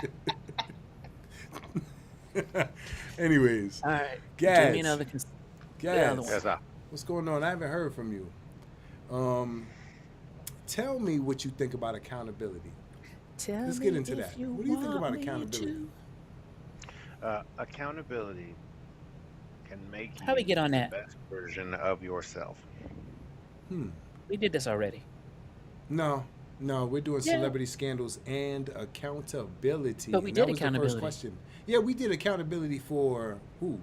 Anyways, All right. Give me Gads, another. The other Gads, one. Yes, sir. what's going on? I haven't heard from you. Tell me what you think about accountability. Tell Let's get me into if that. you What do you think want about me accountability? to. Accountability can make How we you get on the that? best version of yourself. We did this already. No, we're doing Yeah. celebrity scandals and accountability. But we And did that was the first accountability. question. Yeah, we did accountability for who?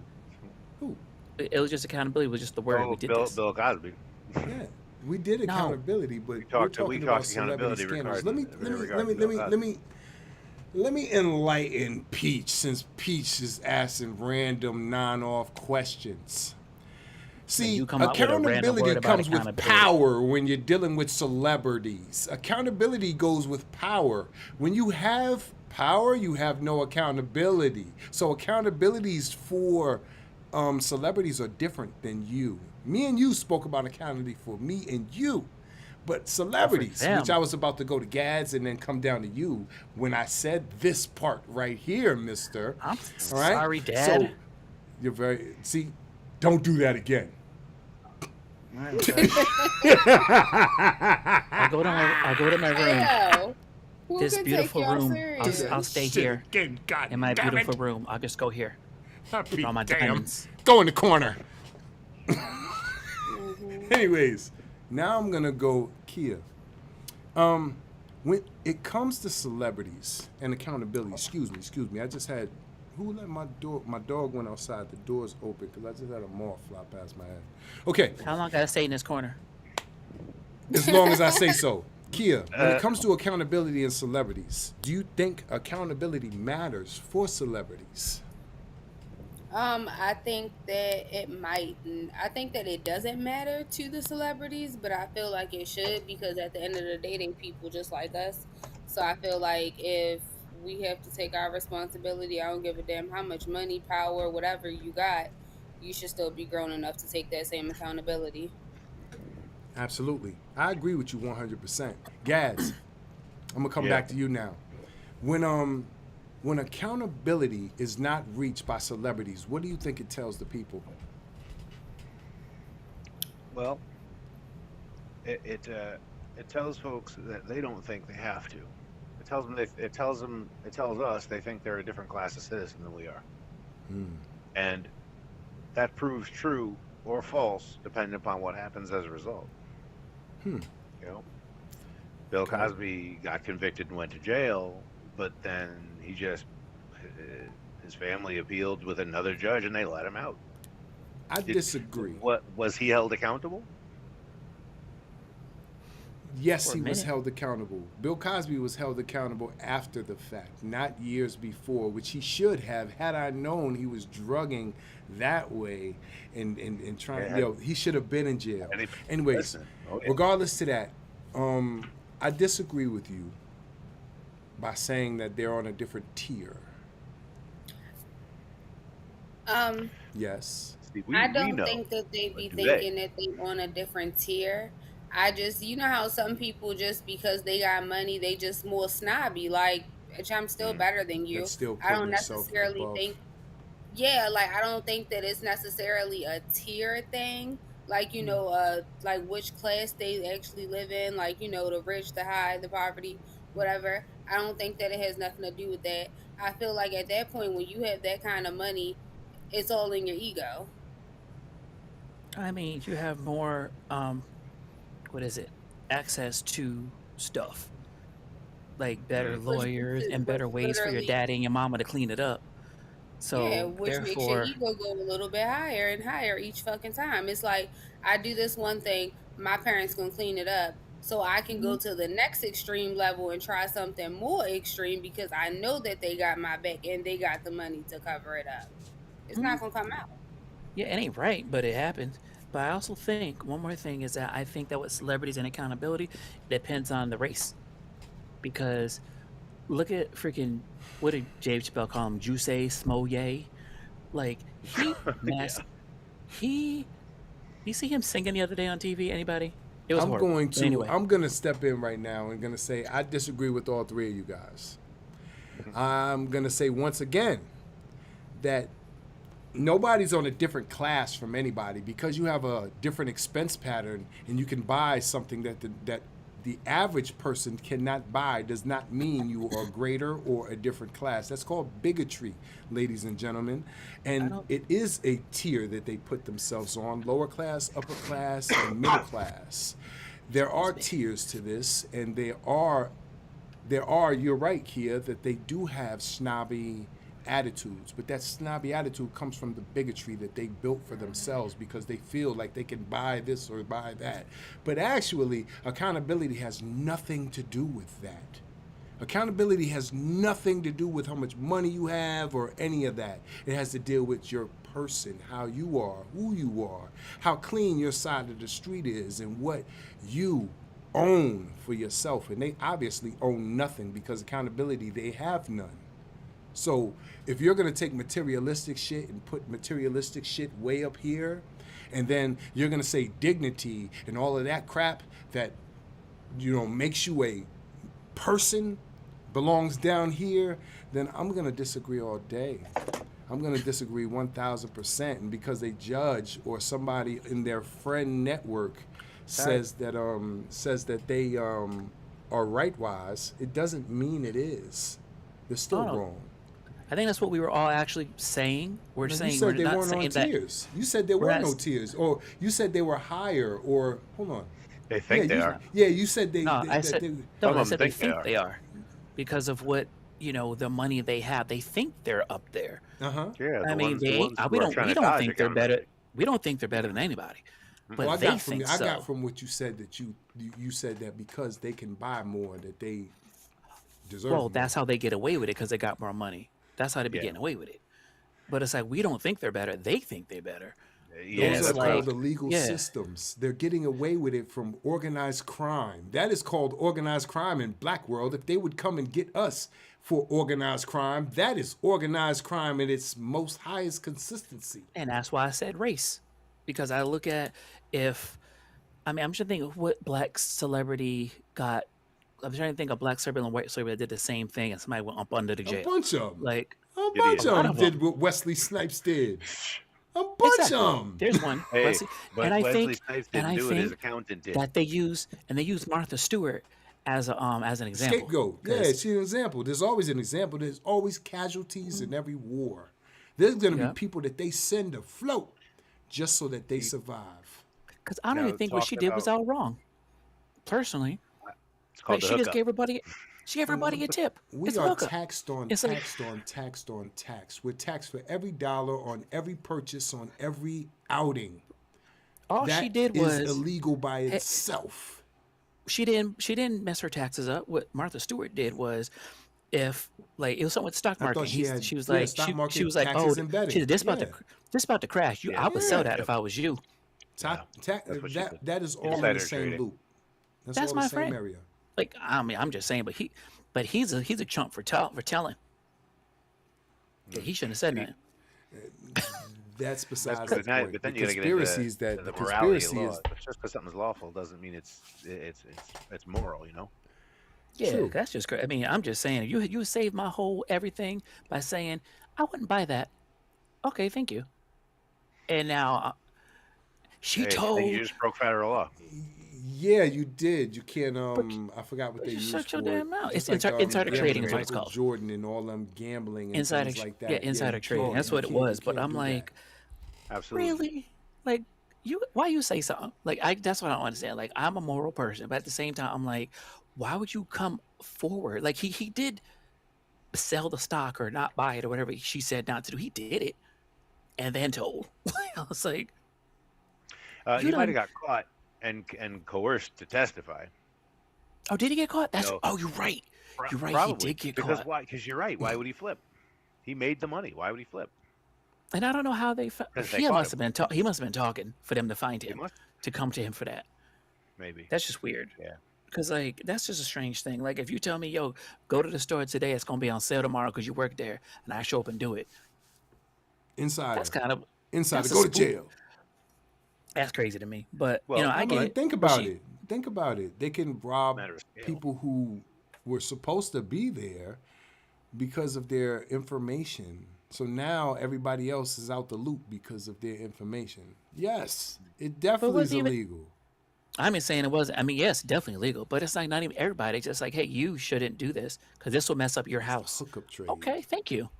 Who? It was just accountability. Was just the word. Oh, We did Bill, this. Bill Cosby. Yeah, we did No. accountability, but we're talked talking about accountability celebrity scandals. Let me regarding Bill Cosby. let me enlighten Peach, since Peach is asking random non-off questions. See, you come out with a random accountability word about comes with accountability. power when you're dealing with celebrities. Accountability goes with power. When you have power, you have no accountability. So accountabilities for celebrities are different than you. Me and you spoke about accountability for me and you. But celebrities, them. which I was about to go to Gads and then come down to you, when I said this part right here, mister. I'm All right? sorry, Dad. So you're very, see, don't do that again. All right, okay. I'll go to my room. Yo, who This can beautiful take y'all room. serious? I'll stay Shit here again, God in my damn beautiful it. room. I'll just go here. Not all my damn. diamonds. Go in the corner. Anyways, now I'm gonna go Kia. When it comes to celebrities and accountability, excuse me. I just had who let my dog went outside. The door's open because I just had a moth fly past my head. Okay, How long gotta stay in this corner? as long as I say so. Kia, when it Uh, comes to accountability in celebrities, do you think accountability matters for celebrities? I think that it might. I think that it doesn't matter to the celebrities, but I feel like it should because at the end of the day, they people just like us. So I feel like if we have to take our responsibility, I don't give a damn how much money, power, whatever you got, you should still be grown enough to take that same accountability. Absolutely. I agree with you 100%. Gads, I'm going to come yeah. back to you now. When when accountability is not reached by celebrities, what do you think it tells the people? Well, it tells folks that they don't think they have to. It tells us they think they're a different class of citizen than we are, Hmm. and that proves true or false depending upon what happens as a result. Hmm. You know, Bill Okay. Cosby got convicted and went to jail, but then he just his family appealed with another judge and they let him out. I Did disagree. what was he held accountable? Yes, For a he was minute. held accountable. Bill Cosby was held accountable after the fact, not years before, which he should have. Had I known he was drugging that way and trying, Yeah, he should have been in jail. and he Anyways, listen. Oh yeah. regardless to that, I disagree with you by saying that they're on a different tier. Um, Yes. See, I we don't know, think that they but be do they? thinking that they on a different tier. I just, you know how some people just because they got money, they just more snobby. Like, bitch, I'm still Mm. better than That's you. still I putting don't yourself necessarily above. think, yeah, like I don't think that it's necessarily a tier thing. Like, like which class they actually live in, like, the rich, the high, the poverty, whatever. I don't think that it has nothing to do with that. I feel like at that point when you have that kind of money, it's all in your ego. I mean, you have more, what is it? Access to stuff like better Mm. lawyers and Which better ways for your literally, daddy and your mama to clean it up. yeah, So which makes your therefore, ego go a little bit higher and higher each fucking time. It's like I do this one thing, my parents gonna clean it up, so I can go mhm, to the next extreme level and try something more extreme because I know that they got my back and they got the money to cover it up. It's mhm. not gonna come out. Yeah, it ain't right, but it happens. But I also think one more thing is that I think that with celebrities and accountability, it depends on the race. Because look at freaking what did James Chappelle call him? Juice Smollett. Like he Yeah. messed he you see him singing the other day on TV? Anybody? It was I'm horrible. going But to anyway. I'm gonna step in right now and gonna say I disagree with all three of you guys. I'm gonna say once again that nobody's on a different class from anybody because you have a different expense pattern and you can buy something that the average person cannot buy does not mean you are greater or a different class. That's called bigotry, ladies and gentlemen. I And don't it is a tier that they put themselves on, lower class, upper class, and middle class. There are excuse me. tiers to this, and you're right, Kia, that they do have snobby attitudes, but that snobby attitude comes from the bigotry that they built for themselves because they feel like they can buy this or buy that. But actually, accountability has nothing to do with that. Accountability has nothing to do with how much money you have or any of that. It has to deal with your person, how you are, who you are, how clean your side of the street is, and what you own for yourself. And they obviously own nothing because accountability, they have none. So if you're gonna take materialistic shit and put materialistic shit way up here, and then you're gonna say dignity and all of that crap that makes you a person belongs down here, then I'm gonna disagree all day. I'm gonna disagree 1,000%, and because they judge or somebody in their friend network Sorry. says that they are right wise, it doesn't mean it is. They're Oh still no. wrong. I think that's what we were all actually saying. We're No, you saying we're said they not weren't on saying that tiers. You said there we're were not no s- tiers, or you said they were higher, or hold on. They Yeah, think they you are. no. yeah you said No, I that said they. no, Some I of them said they think they think are. they are because of what, the money they have. They think they're up there. Uh huh. Yeah, I mean, the they ain't ones who we are don't trying we to don't dodge think they're better. accountability. We don't think they're better than anybody. Well, but they think I got so. from what you said that you said that because they can buy more that they deserve Well, more. that's how they get away with it because they got more money. That's how they be Yeah. getting away with it. But it's like we don't think they're better; they think they're better. And Yeah, Those are it's that's what I called was. like, illegal yeah, systems. They're getting away with it from organized crime. That is called organized crime in black world. If they would come and get us for organized crime, that is organized crime in its most highest consistency. and that's why I said race, because I look at if I'm trying to think of what black celebrity got. I'm trying to think of black celebrity and white celebrity that did the same thing, and somebody went up under the A jail. bunch of them. Like A bunch a Gideon. of lot them of did them. what Wesley Snipes did. A bunch Exactly. of them. There's one, Hey, Wesley, and but I Wesley think, Snipes and didn't I do it. His think accountant did. that they use Martha Stewart as an example. Scapegoat. Yeah, 'Cause- she's an example. There's always an example. There's always casualties in every war. There's going to yeah, be people that they send afloat just so that they survive. because I don't Now even think what she talking did was about, all wrong. Personally, it's called like the she just hookup. gave everybody, a tip. We It's a are hookup. taxed on It's like taxed on taxed on tax. We're taxed for every dollar on every purchase on every outing. all she That did is was illegal by eh, itself. she didn't mess her taxes up. What Martha Stewart did was if like it was something with stock I market. thought she had She was like stock she market was like, oh, taxes and betting. she said this Yeah, about to crash. Yeah, I would sell yeah. that if I was you. yeah, that's what she did. That is all in Insider the same trading. loop. That's That's all the my same friend. area. Like I mean, I'm just saying, but he's a chump for telling. Yeah, he shouldn't have said See, nothing. That's besides but the now, point. but The then you got to get into conspiracy is to that the the morality of conspiracy law. is Just because something's lawful doesn't mean it's moral. You know. Yeah, true. that's just crazy. I mean, I'm just saying, if you saved my whole everything by saying I wouldn't buy that. Okay, thank you. And now she Hey, then you told, just broke federal law. Yeah, you did. You can't. but I forgot what but they you used shut your for it. damn mouth. Just It's like insider Insider trading gambling, is what it's trading. Michael called. Jordan and all them gambling and Insider, things like yeah, that. Yeah, insider you trading. can't. That's You what it can't. You was. But can't I'm do that. like, Absolutely. really, like why you say something? Like that's what I don't understand. Like I'm a moral person, but at the same time, I'm like, why would you come forward? Like he did sell the stock or not buy it or whatever she said not to do. He did it and then told. I was like, you He might have done. got caught and coerced to testify. Oh, did he get caught? You That's. know, Oh, you're right. You're right. He probably did get because caught. why? Because you're right. Why would he flip? He made the money. Why would he flip? And I don't know how they. Because they He caught must him. have been. He must have been talking for them to find He him, must to come to him for that. maybe. That's just weird. Yeah. Cause like that's just a strange thing. Like if you tell me, yo, go to the store today, it's gonna be on sale tomorrow because you work there, and I show up and do it. That's Insider. kind of Insider. that's a Go to spook. jail. That's crazy to me. But Well, I No, get but it. think But about she, it. Think about it. They can rob matter of scale. people who were supposed to be there because of their information. So now everybody else is out the loop because of their information. Yes, it but definitely is wasn't even. illegal. I'm just saying it wasn't. I mean, yes, definitely illegal, but it's like not even everybody. It's just like, hey, you shouldn't do this because this will mess up your It's the house. hookup trade. Okay, thank you.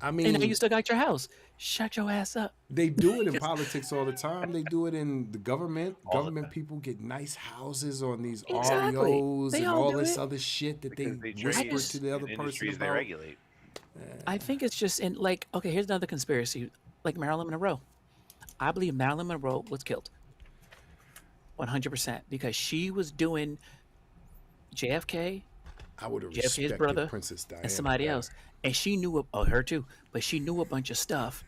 I And now you mean, still got your house. Shut your ass up. they do it in politics all the time. They do it in the government. All the Government time. people get nice houses on these Exactly. REOs They and all all do this it. other shit that they Because they I whisper trade just, to the other in person industries they about. regulate. I think it's just in like, okay, here's another conspiracy. Like Marilyn Monroe. I believe Marilyn Monroe was killed 100% because she was doing JFK, I would have JFK's respected brother, Princess Diana and somebody better. else. And she knew, her too, but she knew a bunch of stuff.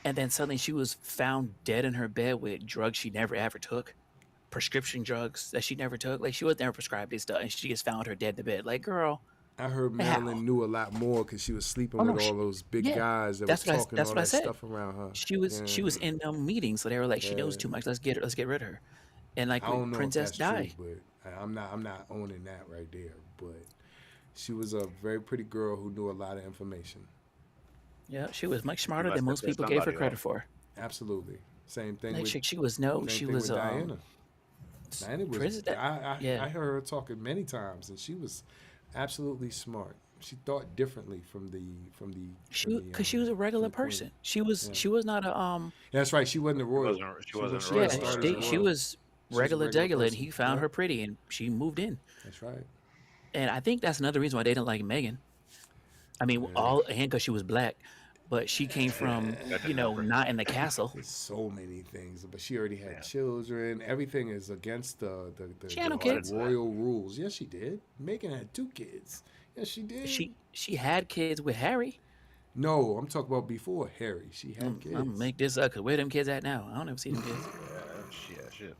And then suddenly she was found dead in her bed with drugs she never ever took, prescription drugs that she never took. Like she was never prescribed these stuff, and she just found her dead in the bed. Like, girl, I heard how? Marilyn knew a lot more because she was sleeping Oh no, with all those big yeah, guys that was talking that's all what I that said. stuff around her. She was Yeah, in them meetings, so they were like, she knows yeah. too much. Let's get rid of her. And like I when don't know if Princess that's true, died, but I'm not owning that right there. But she was a very pretty girl who knew a lot of information. yeah, she was much He smarter must than have most pissed people gave her somebody credit off. for. Absolutely. Same thing Like with she was no, same she thing was with Diana. Diana was president. I Yeah, heard her talking many times, and she was absolutely smart. She thought differently from the because she was a from regular the queen. person. Yeah. She was not a That's right. She wasn't a She royal. wasn't. She She wasn't was. a She royal. yeah. didn't start as a She royal. was She was a regular regular degular, and he person. found Yep. her pretty, and she moved in. That's right. And I think that's another reason why they didn't like Megan. I mean, Yeah. all and because she was black, but she came from, Got the you know, number. not in the castle. There's so many things, but she already had Yeah. children. Everything is against She had no the kids. royal rules. Yes, she did. Megan had 2 kids. Yes, she did. She had kids with Harry. No, I'm talking about before Harry. She had kids. I'm gonna make this up because where them kids at now? I don't ever see them kids. Yeah, shit.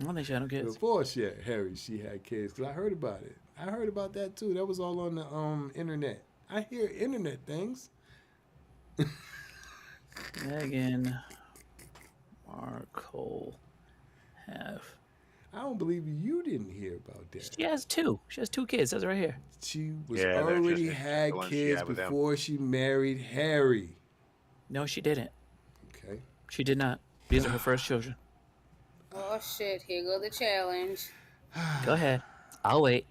I don't think she had no kids. Before she had Harry, she had kids. Cause I heard about it. I heard about that too. That was all on the internet. I hear internet things. Meghan Markle have. I don't believe you didn't hear about that. She has 2. She has 2 kids. That's right here. She was Yeah, they're already just had the ones she kids had with them. before she married Harry. No, she didn't. Okay. She did not. These are her first children. Oh shit! Here go the challenge. Go ahead. I'll wait.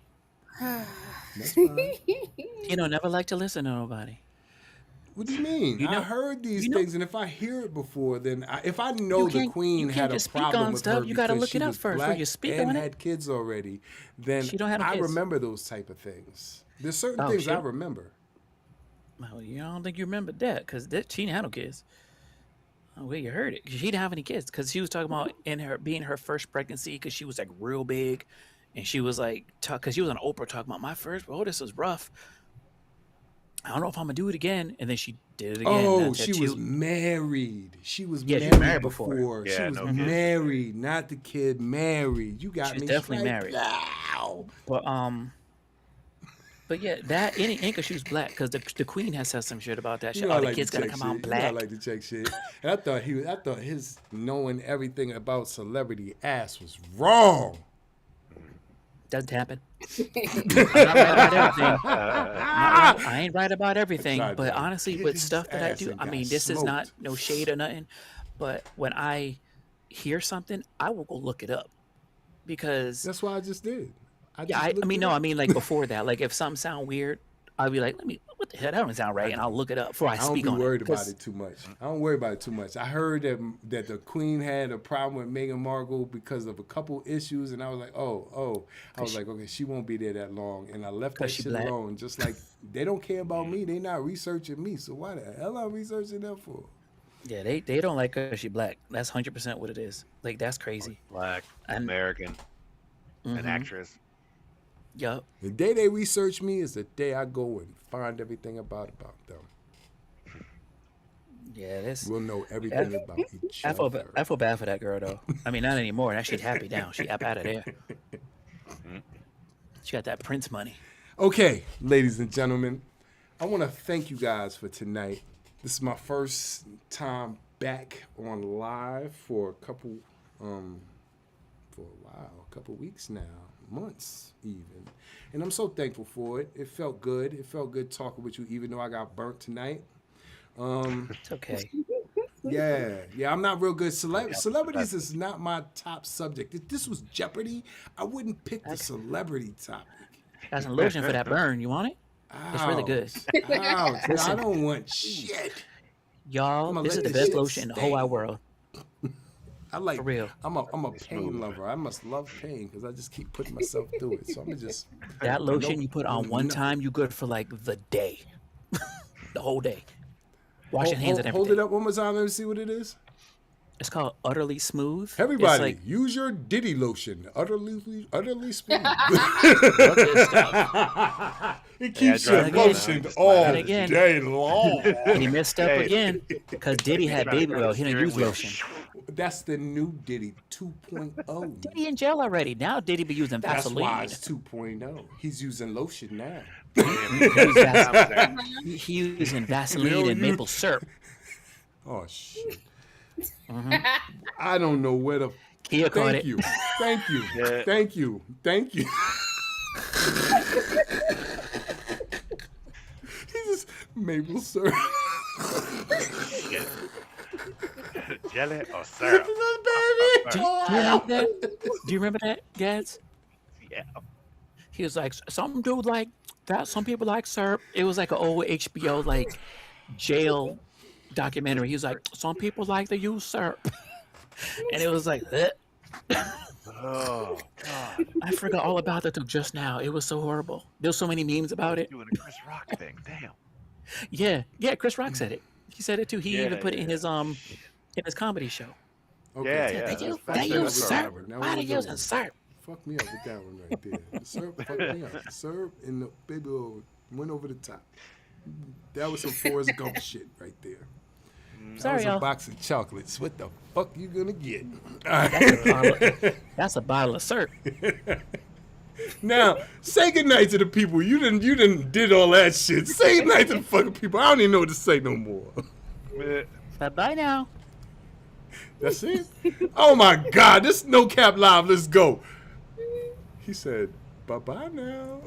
That's fine. You know, never like to listen to nobody. What do you mean? You know- I heard these you know- things, and if I hear it before, then if I know the can't- queen you can't had a just speak problem on with stuff. her You gotta because look she it up was first before black you speak and on it. had kids already, then She don't have no I kids. remember those type of things. There's certain Oh, things she- I remember. Well, you don't think you remember that because she didn't have no kids. Oh, well, you heard it. She didn't have any kids because she was talking about in her being her first pregnancy because she was like real big, and she was like because she was on Oprah talking about my first. Oh, this is rough. I don't know if I'm gonna do it again, and then she did it again. Oh, That's she it. was married. She was Yeah, she married, was married before. before. She Yeah, was no kids. married, not the kid married. You got She was me definitely straight married. now. But yeah, that ain't because she was black because the queen has said some shit about that shit. You know Oh, I the like kid's to gonna check come out shit. You know I black. like to check shit. And I thought his knowing everything about celebrity ass was wrong. Doesn't happen. I'm not right about everything. I ain't right about everything, tried but to honestly, hit with his stuff that I ass do, and I got mean, this is not smoked. no shade or nothing, but when I hear something, I will go look it up because That's why I just did. yeah, I mean, no, I mean like before that, like if something sound weird, I'll be like, what the hell, that don't sound right, and I'll look it up before I I don't speak be on worried it. about it too much. I don't worry about it too much. I heard that the queen had a problem with Meghan Markle because of a couple issues, and I was like, I was like, okay, she won't be there that long, and I left that 'Cause she shit black. alone. Just like they don't care about me, they not researching me. So why the hell I'm researching them for? Yeah, they don't like her. She black. That's 100% what it is. Like that's crazy. Black, And- American, an actress. Yup. The day they research me is the day I go and find everything about them. Yeah, this. We'll know everything about each I feel, other. I feel bad for that girl though. I mean, not anymore. That shit's happy now. She up out of there. She got that Prince money. Okay, ladies and gentlemen, I want to thank you guys for tonight. This is my first time back on live for a couple weeks now, months even. And I'm so thankful for it. It felt good. It felt good talking with you, even though I got burnt tonight. It's okay. Yeah, I'm not real good. Celebrities is not my top subject. If this was Jeopardy, I wouldn't pick the celebrity topic. Got some lotion for that burn. You want it? It's really good. Ouch. I don't want shit. Y'all, I'ma this is let the this best shit lotion in the whole stay. wide world. I like. For real. I'm a pain lover. I must love pain because I just keep putting myself through it. So I'm gonna just. That lotion Nope. you put on one time, you good for like the day. The whole day. Wash your hands and everything. Hold it up one more time. Let me see what it is. It's called Utterly Smooth. Everybody, It's like, use your Diddy lotion. Utterly smooth. It keeps dry you it lotioned out. all And again- day long. he messed up Hey. again because Diddy had baby oil. He didn't use lotion. That's the new Diddy 2.0. Diddy in jail already. Now Diddy be using That's Vaseline. why it's 2.0. He's using lotion now. He using Vaseline and maple syrup. Oh shit. I don't know where to. Kia caught Thank it. you. Thank you. Yeah. Thank you. Thank you. He just maple syrup. Jelly or syrup? Do you remember that? Do you remember that, Gads? Yeah. He was like, some dude like that. Some people like syrup. It was like an old HBO like jail documentary. He was like, some people like to use syrup, and it was like, Oh, God. I forgot all about that till just now. It was so horrible. There was so many memes about it. Doing a Chris Rock thing. Damn. Yeah. Chris Rock said it. He said it too. He even put it in his comedy show. Yeah, Said, yeah. They use, That's they fair. use That's syrup. fair. Now, Why what they was using that? syrup? Fuck me up with that one right there. The syrup fucked me up. The syrup and the baby oil went over the top. That was some Forrest Gump shit right there. That Sorry, was a y'all. box of chocolates. What the fuck you gonna get? That's a bottle of syrup. Now, say goodnight to the people. You didn't did all that shit. Say goodnight to the fucking people. I don't even know what to say no more. Bye now. That's it? Oh my God, this is No Cap Live. Let's go. He said, bye-bye now.